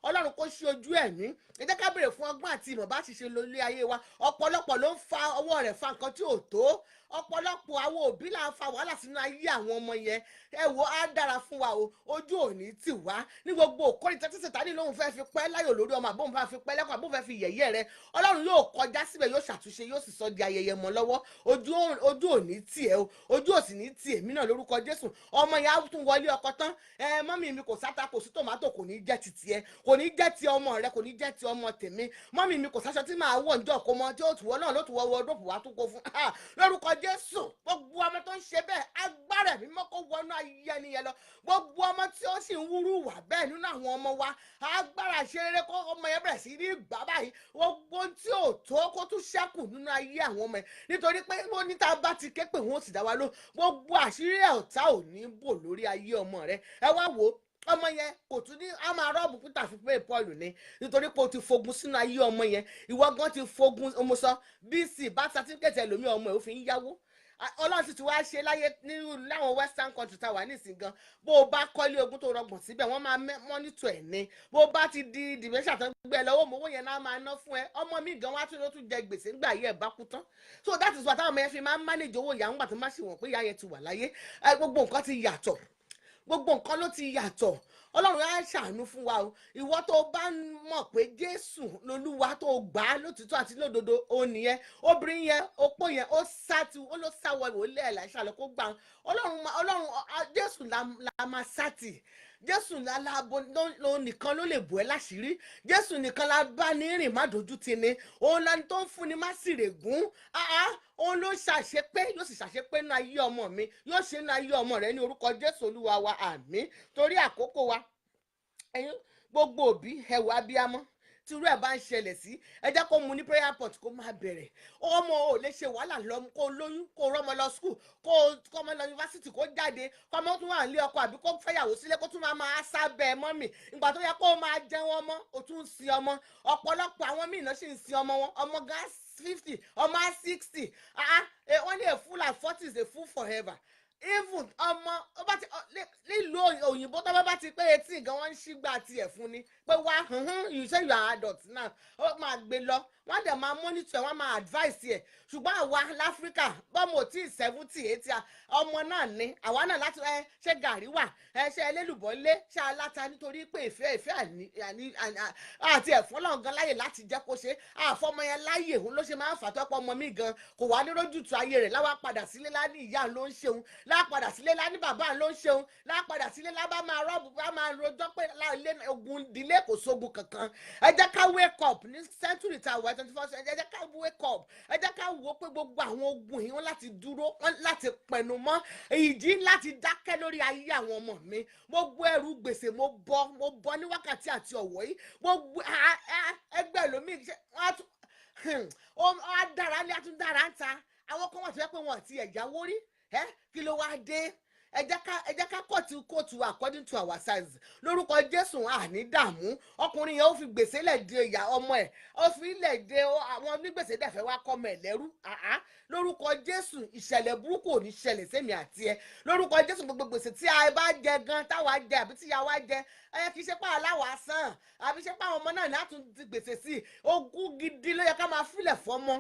Ọlọ́run kó ṣí ojú ẹ̀mí ẹ jẹ́ ká béèrè fún ọgbọ́n àti ìmọ̀ bá ti ṣe lórí ayé wa ọ̀pọ̀lọpọ̀ ló ń fa ọwọ́ rẹ̀ fa nǹkan tí ò tó ọ̀pọ̀lọpọ̀ àwọn òbí là ń fa wàhálà sínú ayé àwọn ọmọ yẹn ẹ wo á dára fún wa o ojú òní tì wá ní gbogbo òkórìtà tí Sàtánì lóun fẹ́ fi pẹ́ láyò lórí ọmọ àbóun fẹ́ fi pẹ́ lẹ́kọ̀ọ́ àbóun fẹ́ fi yẹ̀yẹ́ rẹ Ọlọ́run yóò kọjá síbẹ̀ yóò ṣàtúnṣe yóò sì sọ di ayẹyẹ mọ́ lọ́wọ́ ojú òní tì ẹ́ o ojú òsì ní tì èmi náà lórúkọ Jésù ọmọ yẹn á tún wọlé ọkọ tán mọ́mì mi kò sáta kò sí tòmátò kò ní jẹ́ ti tiẹ̀ kò ní jẹ́ ti ọmọ rẹ kò ní jẹ́ ti ọmọ tèmi mọ́mì mi kò sáṣọ tí màá wọ̀ ǹjọ́ kó mọ tí ó tù wọ́ náà ló tù wọ́ wọ́ọ́dọ́pù wá tún kó fún lórúkọ Jésù gbogbo ọmọ tó ń ṣe bẹ́ẹ̀ agbára ẹ̀mí mọ́ kó wọnú ayé ẹni yẹn lọ gbogbo ọmọ tí ó sì ń wúrú wà bẹ́ẹ̀ nínú àwọn ọmọ wa agbára ìṣeré kó ọmọ yẹn bẹ̀rẹ̀ sí ní ìgbà báyìí gbogbo tí ò tó kó tún ṣẹ́kù nínú ayé àwọn ọmọ yẹn nítorí pé wọ́n níta bá ti ké pé wọ́n sì dá wa ló gbogbo àṣírí ọ̀tá ò ní bò lórí ayé ọmọ rẹ ẹ wá wò ó ọmọ yẹn kò tún ní a máa rọ́ọ̀bù Peter fi pé Paul ní nítorí pé o ti fogun sínú ayé ọmọ yẹn ìwọ gan ti fogun ọmọ sọ BC bá certificate ẹlòmíì ọmọ ẹ̀ ó fi ń yáwó Ọlọ́run sì ti wá ṣe láyé láwọn western country tá a wà nísìnyí gan bó o bá kọ́lé ogún tó rọgbọ̀n síbẹ̀ wọ́n máa mọ́nítọ̀ ẹ̀ ní bó o bá ti di dementia tó ń gbé ẹ lọ́wọ́ mọ́wọ́ yẹn náà máa ná fún ẹ ọmọ mi gan wá tún jẹ gbèsè ńgbà yẹ ẹ̀ bá kú tán so that is why táwọn ọmọ yẹn fi máa ń manage owó ìyá ńgbà tó má ṣe wọ̀n pé ìyá yẹn ti wà láyé gbogbo nǹkan ti yàtọ̀ gbogbo nǹkan ló ti yàtọ̀ Ọlọ́run á ṣàánú fún wa o ìwọ tó bá mọ̀ pé Jésù lolúwa tó gbà á lótìtọ́ àti lódodo ó nìyẹn obìnrin yẹn opó yẹn ó ló sáwọ ìwòlé ẹ̀ láìsà lọ kó gbà Ọlọ́run Jésù la máa sátì Jésù ló nìkan ló lè bò ẹ́ láṣìírí Jésù nìkan la bá ní rìn má dojú ti ni òun lẹni tó ń fúnni má sì rè gún òun ló ṣàṣepé yóò sì ṣàṣepé nínú ayé ọmọ mi yóò ṣe nínú ayé ọmọ rẹ ní orúkọ Jésù Olúwa wa àmín torí àkókò wa ẹ̀yin gbogbo òbí ẹwà abiyamọ tí irú ẹ̀ bá ń ṣẹlẹ̀ sí ẹ jẹ́ kó mu ní prayer pot kó máa bẹ̀rẹ̀ ọmọ ò lè ṣe wàhálà lọ kó lóyún kó rọ́mọ lọ school kó ọmọ lọ yunifásitì kó jáde kó ọmọ tún wà nílé ọkọ àbí kó fẹ́yàwó sílé kó tún máa sábẹ́ mọ́mì ìgbà tó yẹ kó máa jẹun ọmọ ó tún ń sin ọmọ ọ̀pọ̀lọpọ̀ àwọn míì náà sì ń sin ọmọ wọn ọmọ gan 50 ọmọ 60 wọ́n ní a fool at 40 is a fool forever even ọmọ nílùú òyìnbó tó bá ti pé 18 gan wọ́n ń ṣígbà tiẹ̀ fún ni pé wá you say you are adult now ó máa gbé lọ wọ́n dẹ̀ máa monitor wọ́n máa advice ẹ̀ ṣùgbọ́n àwa láfíríkà bọ́mọ ò tí ì 70 80 ọmọ náà ní àwa náà láti ṣe gàrí wà ṣe ẹlẹ́lùbọ́ lé ṣe aláta nítorí pé ìfẹ́ àti ẹ̀fọ́ náà gan láyè láti jẹ́ kó ṣe àfọmọ yẹn láyè òun ló ṣe máa ń fà tọ́pọ̀ ọmọ mi gan kò wá ní rójútu ayé rẹ̀ láwa padà sílé lá ní ìyá ló ń ṣeun lápadà sílé lá ní bàbá ló ń ṣeun lápadà sílé lá bá máa rọ́ọ̀bù bá máa rojọ́ pé ogun ìdílé kò sógun kankan ẹ jẹ́ ká wake up ní century ta wà 21st ẹ jẹ́ ká wake up ẹ jẹ́ ká wò pé gbogbo àwọn ogun yìí wọ́n láti dúró wọ́n láti pẹ̀nu mọ́ ìdí láti dákẹ́ lórí ayé àwọn ọmọ mi gbogbo ẹrù gbèsè mo bọ́ ní wákàtí àti ọ̀wọ́ yìí gbogbo ẹgbẹ́ lómi á dára ní àtúndára ń ta àwọn kan wà tó yẹ pé wọn àti ẹ̀jáwó rí kí ló wá dé ẹ jẹ́ ká kóòtù according to our size lórúkọ Jésù àní dààmú ọkùnrin yẹn ó fi gbèsè lẹ̀ de ìyá ọmọ ẹ̀ ó fi lẹ̀ de àwọn onígbèsè dẹ̀fẹ́ wá kọ́ ọmọ ẹ̀ lẹ́rú lórúkọ Jésù ìṣẹ̀lẹ̀ burúkú ò ní ṣẹlẹ̀ sẹ́mi àti ẹ lórúkọ Jésù gbogbo gbèsè tí a bá jẹ gan táwa jẹ àbí tí yàwá jẹ kì í ṣe pé aláwa sàn àbí ṣe pé àwọn ọmọ náà ní àtún ti gbèsè sí ogún gidi ló yẹ ká máa filẹ̀ fọmọ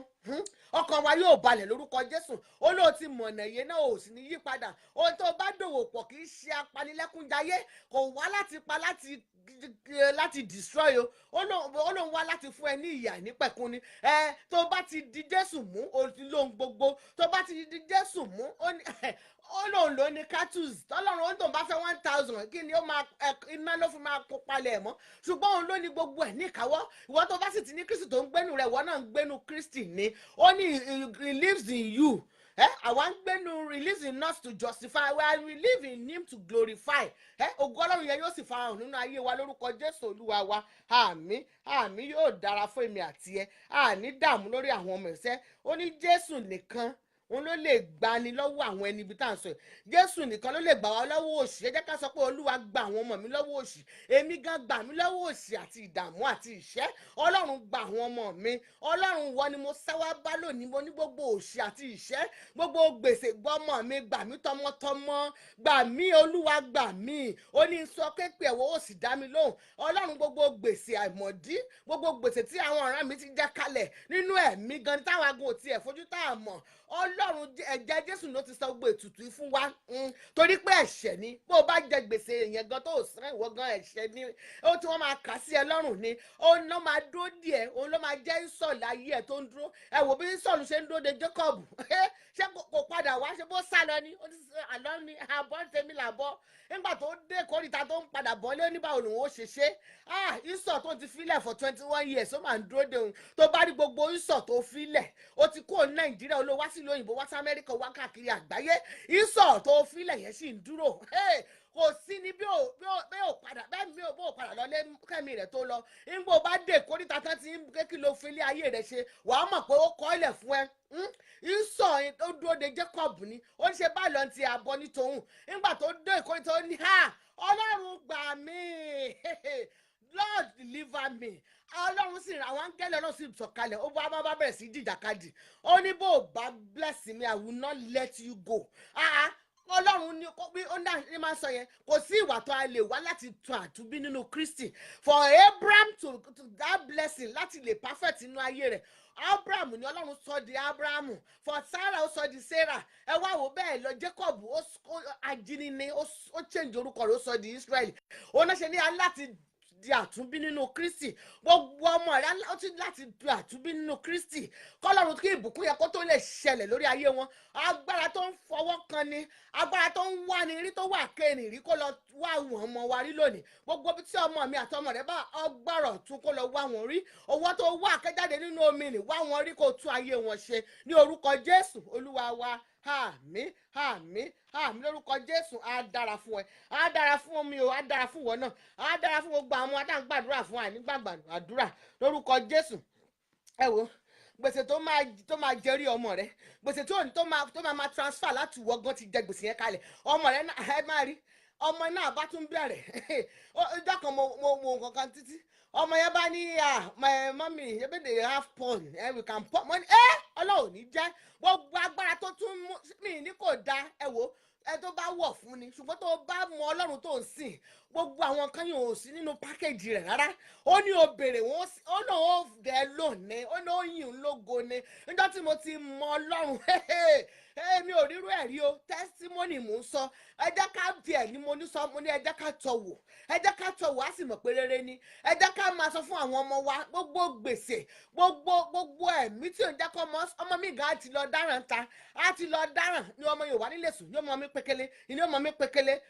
ọkàn wa yóò balẹ̀ lórúkọ Jésù. Ó lóò ti mọ̀nà iye náà ò sì ní yí padà. Ohun tó bá dòwò pọ̀ kì í ṣe apanilẹ́kúnjayé, kò wá láti pa láti destroy o. Ó lóun wá láti fún ẹ ní ìyà nípẹ̀kun ni. Tó bá ti di Jésù mú o ti lóhun gbogbo. Tó bá ti di Jésù mú ó lóun ló ní catus. Tọ́lọ́run ó tó bá fẹ́ 1000 kí ni ó máa iná ló fi máa kó palẹ̀ mọ́. Ṣùgbọ́n òun ló ní gbogbo ẹ̀ níkàáwọ́. Ìwọ tó bá sì ti ní Kristi tó ń gbénu rẹ̀, ìwọ náà ń gbénu Kristi ni. Ó ní he lives in you. Àwa ń gbénu, he lives in us to justify, we live in him to glorify. Ògo Ọlọ́run yẹn yóò sì farahàn nínú ayé wa lórúkọ Jésù Olúwa wa. Àmín àmín yóò dára fún èmi àti ẹ. Àní dààmú lórí àwọn ọmọ ẹ̀ṣẹ̀. Ó ní Jésù nìkan òun ló lè gbani lọ́wọ́ àwọn ẹni ibi tá à ń sọ yìí. Jésù nìkan ló lè gbà wá lọ́wọ́ òṣì. Ẹ jẹ́ ká sọ pé Olúwa gba àwọn ọmọ mi lọ́wọ́ òṣì. Èmi gan gbà mí lọ́wọ́ òṣì àti ìdààmú àti ìṣẹ́. Ọlọ́run gba àwọn ọmọ mi. Ọlọ́run wọ ni mo sáwá bá lónìí. Mo ní gbogbo òṣì àti ìṣẹ́, gbogbo gbèsè gbọ́mọ mi, gbà mí tọmọtọmọ, gbà mí Olúwa gbà mí. Ó ní sọ képe ẹ̀wọ̀ ó sì dá mi lóhùn. Ọlọ́run gbogbo gbèsè àìmọ̀dí, gbogbo gbèsè tí àwọn ọ̀ràn mi ti já kalẹ̀ nínú ẹ̀mí gan táwọn agun ò tiẹ̀ fojú tá a mọ̀. Ọlọ́run ẹ̀jẹ̀ Jésù ló ti sọ gbogbo ètùtù fún wa, torí pé ẹ̀ṣẹ̀ ni. Bó o bá jẹ gbèsè yẹn gan tó o san ìwọ gan ẹ̀ṣẹ̀ ni. Ó tí wọ́n máa kà sí ẹ lọ́rùn ni. Òun ló máa dúró díẹ̀, òun ló máa jẹ́ ìsọ̀lù ayé ẹ̀ tó ń dúró. Ẹ wò bí ìsọ̀lù ṣe ń dúró de Jacob. Ṣé kò padà wá, ṣe bó sá lọ ni? Ó ti sọ àlọ́ ni àbọ̀ tèmi làbọ̀. Nígbà tó dé kórìíta tó ń padà bọ̀ lé oníbàwò lòun ó ṣe ṣe. Ìsọ̀ tó ti filẹ̀ for 21 years ó máa ń dúró de òun. Tó bá rí gbogbo ìsọ̀ tó filẹ̀, ó ti kúrò ní Nàìjíríà, ó lọ wá sílùú òyìnbó, wá sí Amẹ́ríkà, wá káàkiri àgbáyé. Ìsọ̀ tó filẹ̀ yẹn sì ń dúró. Kò sí ní bí ò padà bẹ́ẹ̀ bí ò padà lọ lé kẹ́mi rẹ̀ tó lọ. Nígbà ó bá dé kórìíta tán ti ń ké kí ló fi ilé ayé rẹ̀ ṣe, wàá mọ̀ pé ó kọ́ ilẹ̀ fún ẹ. Ìsọ̀ tó dúró de Jacob ni. Ó ń ṣe bá lọ ti àbọ̀ ní tòun. Nígbà tó dé kórìíta ó ní Ọlọ́run gbà mí. Lord deliver me. Ọlọ́run sì ra àwọn áńgẹ́lì Ọlọ́run sì sọ̀kalẹ̀. Ó bá bẹ̀rẹ̀ sí jìjàkadì. Ó ní bó bá bless me, I will not let you go. Ọlọ́run ní bí ó ní máa sọ yẹn, kò sí ìwà tó a lè wá láti tún àtúnbí nínú Kristi. For Abraham to that blessing láti lè perfect nínú ayé rẹ̀. Abraham ni Ọlọ́run sọ di Abrahamu. For Sarah ó sọ di Sarah. Ẹ wá wò bẹ́ẹ̀ lọ Jacob ajínigbé ó change orúkọ rẹ̀ ó sọ di Israel. Ó náà ṣe ní aláti di àtúnbí nínú Kristi. Gbogbo ọmọ rẹ̀ ó ti láti di àtúnbí nínú Kristi. Kọ́lọ́run kí ìbùkún yẹ kó tó lè ṣẹlẹ̀ lórí ayé wọn. Agbára tó ń fọwọ́ kan ni, agbára tó ń wá ni rí, tó wà kéènì rí, kó lọ wá àwọn ọmọ wa rí lónìí. Gbogbo bí tí ọmọ mi àtọmọ rẹ̀ bá ọgbàrọ̀ tún kó lọ wá wọn rí. Owó tó wá akẹ́jáde nínú omi nì wá wọn rí, kó tún ayé wọn ṣe ní orúkọ Jésù Olúwa wa. Àmín àmín àmín lórúkọ Jésù. Á dára fún ẹ, á dára fún mi o, á dára fún wọn náà, á dára fún gbogbo àwọn adáǹgbàdúrà fún àìnígbàgbà àdúrà lórúkọ Jésù. Ẹ wo gbèsè tó máa jẹrí ọmọ rẹ, gbèsè tó máa transfer láti wọgán ti jẹ gbèsè yẹn kalẹ̀. Ọmọ rẹ náà ẹ máa rí ọmọ náà bá tún bẹ̀rẹ̀. Ìjọ kan mo nǹkan títí ọmọ yẹn bá ní my mommy ebi dey have porn we can porn money Ọlọ́run ní jẹ́ gbogbo agbára tó tún mú mi ní kò dá. Ẹ wo ẹ tó bá wọ̀ fún ni, ṣùgbọ́n tó bá mọ Ọlọ́run tó ń sìn, gbogbo àwọn kan yóò sí nínú pákéjì rẹ̀ rárá. Ó ní o béèrè wọn, ó náà ó dẹ lónìí, ó náà ó yìn lógo ni. Níjọ́ tí mo ti mọ Ọlọ́run mi ò rírú ẹ̀ rí o, testimony mò ń sọ. Ẹ jẹ́ ká tiẹ̀ ni mo ní sọ, mo ní ẹ jẹ́ ká tọ̀ wò, ẹ jẹ́ ká tọ̀ wò á sì mọ̀ pé rere ni. Ẹ jẹ́ ká máa sọ fún àwọn ọmọ wa gbogbo gbèsè, gbogbo ẹ̀mí tí ò ń jẹ́ kọ́ ọmọ mi gan á ti lọ dáràn ta, á ti lọ dáràn ní ọmọ Yorùbá nílé sùn, ní ọmọ mi pékélé, ní ọmọ mi pékélé,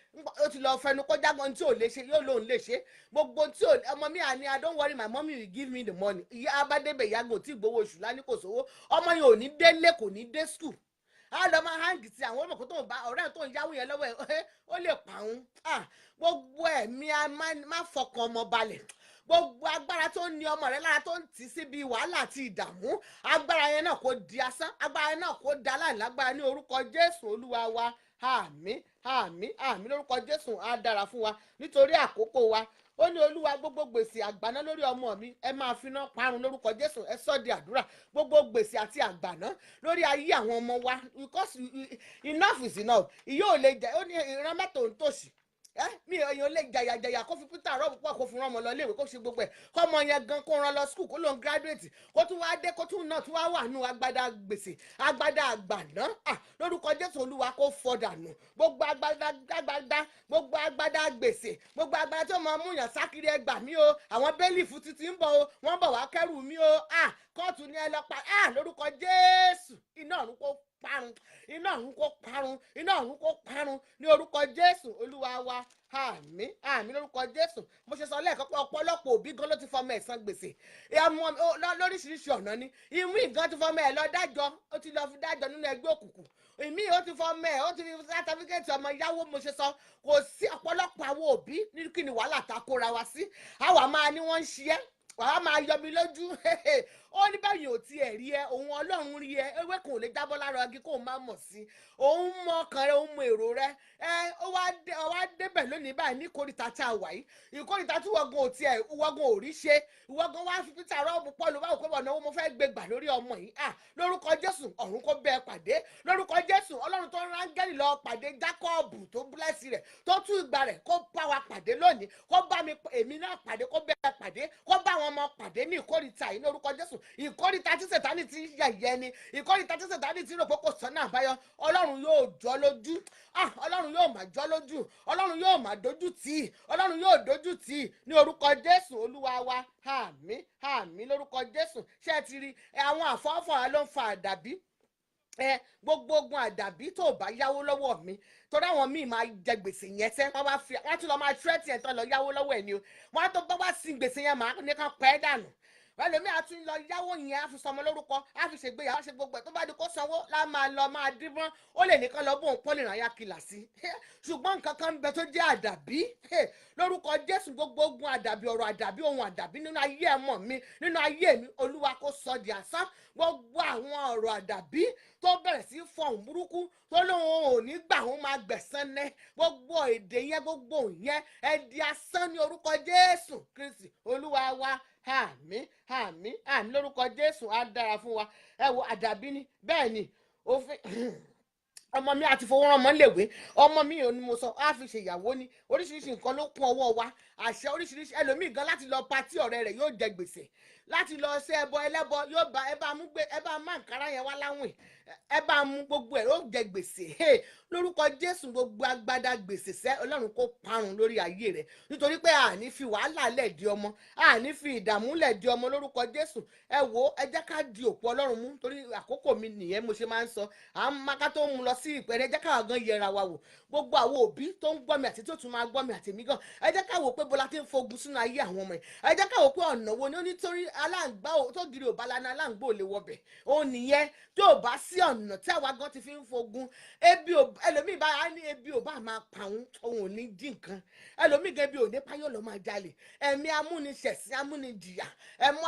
ó ti lọ fẹnu kó jágbọ́n tí ò lè ṣe, yóò lóun lè ṣe gbogbo tí ọmọ mi àní I don't worry my mommy will give me the money. Ìyá abádébẹ̀ ìyàgò tí gbowó oṣù lání kò sówó, ọmọ yẹn ò ní délé, kò ní dé school. Á lọ máa hangi ti àwọn ọmọ kó tó ń bá ọ̀rẹ́ tó ń yáwó yẹn lọ́wọ́ ẹ̀ ó lè pàún. Gbogbo ẹ̀mí a má fọkàn ọmọ balẹ̀. Gbogbo agbára tó ń ní ọmọ rẹ lára tó ń tì síbi wàhálà àti ìdààmú, agbára yẹn náà kò di asán, agbára yẹn náà kò dá láìlágbára ní orúkọ Jésù Olúwa wa. Àmín àmín àmín lórúkọ Jésù. Á dára fún wa nítorí àkókò wa. Ó ní Olúwa gbogbo gbèsè àgbàná lórí ọmọ mi ẹ máa fi iná parun lórúkọ Jésù. Ẹ sọ di àdúrà gbogbo gbèsè àti àgbàná lórí ayé àwọn ọmọ wa, because enough is enough. Ìyá ò lè jẹ, ó ní ìran mẹ́ta òun tòṣì, mi èèyàn lè jàyàjàyà kó fi Peter rọ́ọ̀bù pọ̀ kó fi rán ọmọ lọ léèwé kó ṣe gbogbo ẹ̀ kọ́mọ yẹn gan kó rán lọ skul kó lóun graduate kó tún wá dé kó tún náà tún wá wà nù agbádá gbèsè agbádá àgbàná lórúkọ Jésù Olúwa kó fọdànù gbogbo agbádá gbogbo agbádá gbèsè gbogbo agbádá tó máa mú yàn sákiri ẹgbà mí o àwọn bẹ́lífù títí ń bọ̀ o wọ́n bọ̀ wá kẹ́rù mí o kóòtù ní ẹ lọ pa lórúkọ Jésù iná ọ̀run kó parun iná ọ̀run kó parun iná ọ̀run kó parun ní orúkọ Jésù Olúwa wa àmín àmín lórúkọ Jésù. Mo ṣe sọ lẹ́ẹ̀kan pé ọ̀pọ̀lọpọ̀ òbí gan ló ti fọmọ ẹ̀ san gbèsè lóríṣiríṣi ọ̀nà ni ìmú ìgan ti fọmọ ẹ̀ lọ dájọ́ ó ti lọ fi dájọ́ nínú ẹgbẹ́ òkùnkùn ìmí ó ti fọmọ ẹ̀ ó ti fi sátáfíkẹ́tì ọmọ ìyáwó. Mo ṣe sọ kò sí ọ̀pọ̀lọpọ̀ àwọn òbí ní kí ni wàhálà ta kóra wa sí àwa máa ní wọ́n ń ṣe é wàá máa yọ mi lójú ó ní báyìí ò tiẹ̀ rí ẹ òun Ọlọ́run rí ẹ ewé kan ò lè jábọ́ lára igi kó o má mọ̀ sí òun mọ ọkàn rẹ òun mọ èrò rẹ ó wá débẹ̀ lónìí báyìí ní ìkórìtà tá a wà yìí ìkórìtà tí wọ́gùn ò tiẹ̀ wọ́gùn ò rí ṣe ìwọ́gùn wá fi Peter rọ́ọ̀bù Pọ́ọ̀lù báwo pé bọ̀nà owó mo fẹ́ gbé gbà lórí ọmọ yìí lórúkọ Jésù ọ̀run kó bẹ́ẹ̀ pàdé lórúkọ Jésù Ọlọ́run tó rán áńgẹ́lì lọ pàdé Jákọ́ọ̀bù tó búlẹ́sì rẹ̀ tó tú ìgbà rẹ̀ kó bá wa pàdé lónìí kó bá mi èmi náà pàdé kó bẹ́ẹ̀ pàdé kó bá àwọn ọmọ pàdé ní ìkórìtà yìí lórúkọ Jésù ìkórìtà tí Sátánì ti yẹ̀yẹ́ ni ìkórìtà tí Sátánì ti rò pé kò sọ́nà àbáyọ Ọlọ́run yóò jọ́ lójú Ọlọ́run yóò máa jọ́ lójú Ọlọ́run yóò máa dojú tì í Ọlọ́run yóò dojú tì í ní orúkọ Jésù Olúwa wa àmín àmín lórúkọ Jésù. Ṣé ẹ ti rí àwọn àfọwọ́fọ̀ra ló ń fa àdàbí gbogbo ogun àdàbí tó bá yáwó lọ́wọ́ mi torí àwọn míì máa jẹ gbèsè yẹn sẹ́ wọ́n tún lọ máa tírẹ́tì ẹ̀ tán lọ yáwó lọ́wọ́ ẹ̀ ni o wọ́n á tó bá wá sí gbèsè yẹn máa ní kàn pẹ́ dànù ẹlòmí àtún lọ yáwó yẹn á fi sọmọ lórúkọ á fi ṣègbéyàwó ṣe gbogbo ẹ̀ tó bá di kó sanwó lá máa lọ máa díbọ́n ó lè nìkan lọ bóun pọ́lì ràn yá kìlà sí ṣùgbọ́n nǹkan kan ń bẹ tó jẹ́ àdàbí lórúkọ Jésù gbogbo ogun àdàbí ọ̀rọ̀ àdàbí ohun àdàbí nínú ayé ẹ̀mọ́ mi nínú ayé mi Olúwa kó sọ di asán gbogbo àwọn ọ̀rọ̀ àdàbí tó bẹ̀rẹ̀ sí fọ̀hún burúkú tó lóun ò ní gbà òun máa gbẹ̀san ní gbogbo èdè yẹn gbogbo yẹn ẹ di asán ní orúkọ Jésù Kristi Olúwa wa àmín àmín àmín lórúkọ Jésù á dára fún wa ẹ wo àdàbí ni bẹ́ẹ̀ ni òfin ọmọ mi àti fowó rán ọmọ léwé ọmọ mi ò ní mo sọ á fi ṣèyàwó ni oríṣiríṣi nǹkan ló kún ọwọ́ wa àṣẹ oríṣiríṣi ẹlòmíì gan láti lọ patí ọ̀rẹ́ rẹ̀ yóò jẹ gbèsè láti lọ ṣe ẹbọ ẹlẹ́bọ yóò bá ẹ bá mú àǹkárá yẹn wá láwìn ẹ bá mú gbogbo ẹ̀ yóò jẹ gbèsè lórúkọ Jésù gbogbo agbádá gbèsè sẹ́ Ọlọ́run kó parun lórí ayé rẹ̀ nítorí pé àní fi wàhálà lẹ̀ di ọmọ àní fi ìdààmú lẹ̀ di ọmọ lórúkọ Jésù ẹ wo ẹ jẹ́ ká di òpó Ọlọ́run mú torí àkókò mi nìyẹn mo ṣe máa ń sọ à ń máa ká tó mú lọ sí ìpẹ̀rẹ̀ ẹ jẹ́ káwa gan yẹra wa wò gbogbo àwọn òbí tó ń gbọ́ mi àti tó tún máa gbọ́ mi àti èmi gan ẹ jẹ́ ká wò pé bọ́lá ti ń fogun sínú ayé àwọn ọmọ ẹ jẹ́ ká wò pé ọ̀nà wo ni ó nítorí aláǹgbá tó giri ò bá lana aláǹgbá ò lè wọbẹ̀ òun nìyẹn tó ò bá sí ọ̀nà tí àwa gan ti fi ń fogun ebi ò ẹlòmíì bá a ní ebi ò bá máa pa òun ò ní dín nǹkan ẹlòmíì gan ebi ò ní páyọ̀ lọ́ máa jalè ẹ̀mí amúniṣẹ̀sín amúnijìyà ẹ̀mú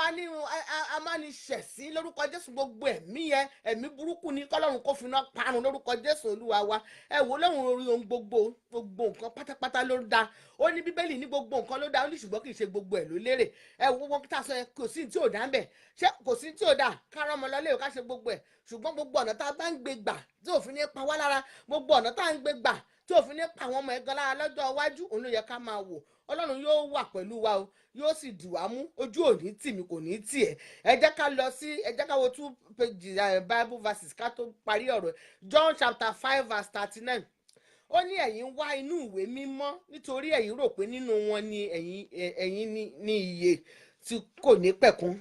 amániṣẹ̀sín lórúkọ Jésù gbogbo ẹ̀mí yẹn ẹ̀mí burúkú ni kọ́lọ́run kó fi náà parun lórúkọ Jésù Olúwa wa ẹ wò lọ́run orí ohun gbogbo nǹkan pátápátá ló dá ó ní Bíbélì ní gbogbo nǹkan ló dá ó ní ṣùgbọ́n kì í ṣe gbogbo ẹ̀ ló lérè ẹ wo wọn tá a sọ yẹn kò sí tí ò dá ń bẹ̀ ṣé kò sí tí ò dá ká rán ọmọ lọ léwu ká ṣe gbogbo ẹ̀ ṣùgbọ́n gbogbo ọ̀nà tá a bá ń gbé gbà tí òfin ní pa wá lára gbogbo ọ̀nà tá a ń gbé gbà tí òfin ní pa àwọn ọmọ ẹ̀gan lára lọ́jọ́ iwájú òun ló yẹ ká máa wò Ọlọ́run yóò wà pẹ̀lú wa o yóò sì dì wá mú ojú òní tì mí kò ní tì ẹ́ ẹ jẹ́ ká lọ sí ẹ jẹ́ ká wo 2 pages Bible verses ká tó parí ọ̀rọ̀ John chapter 5 verse 39 ó ní ẹ̀yin wá inú ìwé mímọ́ nítorí ẹ̀yin rò pé nínú wọn ni ẹ̀yin ní ìyè tí kò ní pẹ̀kun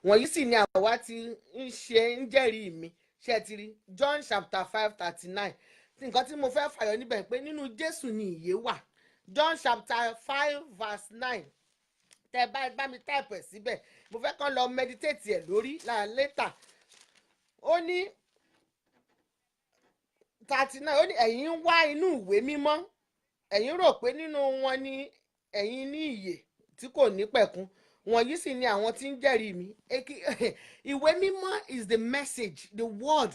wọ̀nyí sì ni àwa ti ń jẹ́rìí mi ṣe ti rí John chapter 5:39 nǹkan tí mo fẹ́ fàyọ níbẹ̀ pé nínú Jésù ni ìyè wà John chapter 5 verse 9 tẹ bá mi type ẹ̀ síbẹ̀ mo fẹ́ kàn lọ meditate ẹ̀ lórí later ó ní 39 ó ní ẹ̀yin wá inú ìwé mímọ́ ẹ̀yin rò pé nínú wọn ni ẹ̀yin ní ìyè tí kò ní pẹ̀kun wọ̀nyí sì ni àwọn tí ń jẹ́rìí mi ìwé mímọ́ is the message the word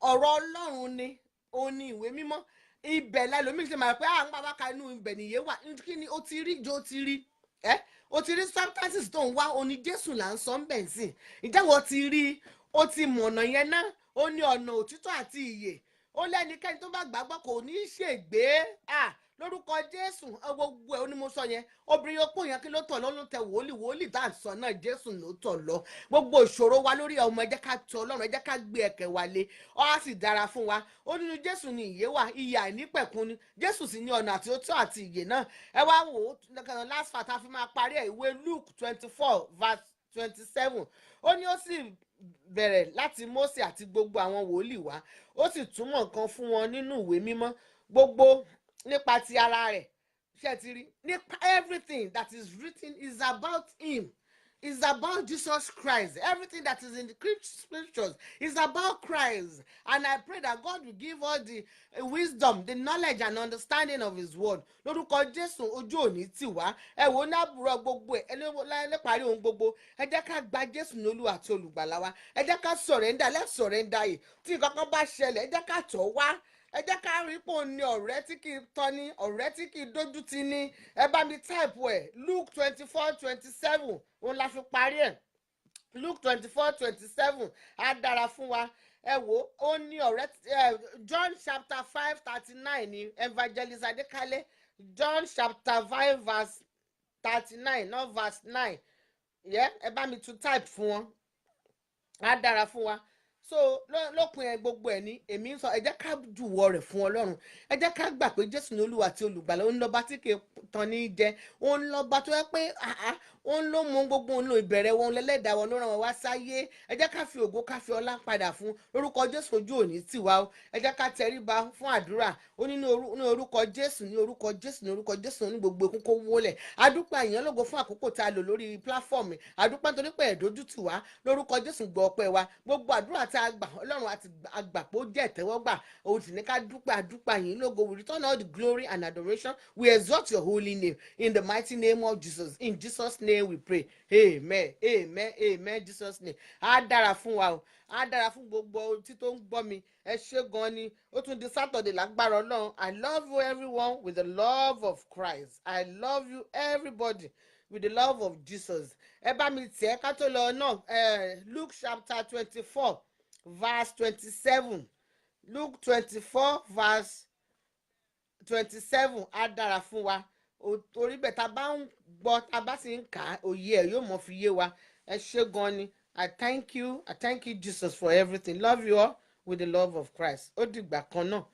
ọ̀rọ̀ Ọlọ́run ni ó ní ìwé mímọ́ ibẹ̀ lẹ́lòmíì ṣe máa pẹ́ àwọn bàbá kan inú ibẹ̀ nìyé wà kí ni ó ti rí jo ti rí ó ti rí substances tó ń wá oní Jésù là ń sọ ń bẹ̀ sí ìjáwọ́ ti rí ó ti mọ̀nà yẹn náà ó ní ọ̀nà òtítọ́ àti ìyè ó lẹ́nikẹ́ni tó bá gbàgbọ́ kò ní í ṣègbé lórúkọ Jésù. Gbogbo ẹ̀ ó ní mo sọ yẹn, obìnrin opó yẹn kí ló tọ̀ lọ́nà tẹ wòlíì tá à ń sọ náà Jésù ló tọ̀ lọ. Gbogbo ìṣòro wa lórí ọmọ ẹ jẹ́ ká tọ̀ Ọlọ́run, ẹ jẹ́ ká gbé ẹ̀kẹ́ wa lé, á sì dára fún wa. Ó nínú Jésù ni ìyè wà, ìyè àìnípẹ̀kun ni, Jésù sì ní ọ̀nà àti òtítọ́ àti ìyè náà. Ẹ wá wò ó last part a fi máa parí ẹ̀, ìwé Luke 24 verse 27. Ó ní ó sì bẹ̀rẹ̀ láti Mósè àti gbogbo àwọn wòlíì wá, ó sì túmọ̀ nǹkan fún wọn nínú ìwé mímọ́ gbogbo nípa ti ara rẹ̀. Ṣé ti rí? Nípa everything that is written is about him. It's about Jesus Christ. Everything that is in the scriptures is about Christ. And I pray that God will give us the wisdom, the knowledge and understanding of his word. Lórúkọ Jésù ojú òní tì wá. Ẹ wò ní àbúrò gbogbo ẹ̀ lẹ́parí ohun gbogbo. Ẹ jẹ́ ká gba Jésù ní Olúwa àti olùgbàlà wa. Ẹ jẹ́ ká surrender, let's surrender yìí. Tí nǹkan kan bá ṣẹlẹ̀, ẹ jẹ́ ká tọ̀ wá. Ẹ jẹ́ ká rí pò ní ọ̀rẹ́ tí kì í tọ́ni, ọ̀rẹ́ tí kì í dójú tì ní. Ẹ bá mi type ẹ̀ Luke 24:27 òun la fi parí ẹ̀. Luke 24:27 á dára fún wa. Ẹ wò ó ní ọ̀rẹ́ John chapter 5:39 ní Evangelist Adékálé. John chapter 5 verse 39 not verse 9. Ẹ bá mi tún type fún wọn, á dára fún wa. So lópin ẹ gbogbo ẹ ní èmi ń sọ ẹ jẹ́ ká jùwọ́ rẹ̀ fún Ọlọ́run, ẹ jẹ́ ká gbà pé Jésù ní Olúwa àti olùgbàlà, òun lọ́ba tí kì í tán ní jẹ, òun lọ́ba tó yẹ pé òun ló mú gbogbo òun ló ìbẹ̀rẹ̀ wọn lẹ́lẹ́dàá wọn ló ràn wọn wá sáyé. Ẹ jẹ́ ká fi ògo ká fi ọlá padà fún lórúkọ Jésù ojú òní tì wá o. Ẹ jẹ́ ká tẹríba fún àdúrà. Ó ní orúkọ Jésù, ní orúkọ Jésù, ní orúkọ Jésù, ní gbogbo ekún kó wólẹ̀. Adúpẹ́ àyàn lógo fún àkókò tá a lò lórí pláfọ́ọ̀mù. Adúpẹ́ nítorí pé ẹ̀dójútì wá lórúkọ Jésù gbọ́ ọpẹ́ wa. Gbogbo àdúrà tá a gbà Ọlọ́run àti àgbà pé ó jẹ́ ìtẹ́wọ́gbà. Òun sì ní ká dúpẹ́ àyàn lógo. We return all the glory and adoration. We exalt your holy name in the mighty name of Jesus. In Jesus' name we pray. Amen, amen, amen. Jesus name. Á dára fún wa o. Á dára fún gbogbo tí tó ń gbọ́ mi. Ẹ ṣé gan ni. Ó tún di Saturday lágbára Ọlọ́run. I love you everyone with the love of Christ. I love you everybody with the love of Jesus. Ẹ bá mi tẹ̀ ká tó lọ náà. Luke chapter 24 verse 27. Luke 24 verse 27 á dára fún wa. Orí bẹ́ẹ̀ tá a bá ń gbọ́ tá a bá sì ń kà á òye ẹ̀ yóò mọ̀ fi yé wa. Ẹ ṣé gan ni. I thank you Jesus for everything. Love you all with the love of Christ. Ó dìgbà kan náà.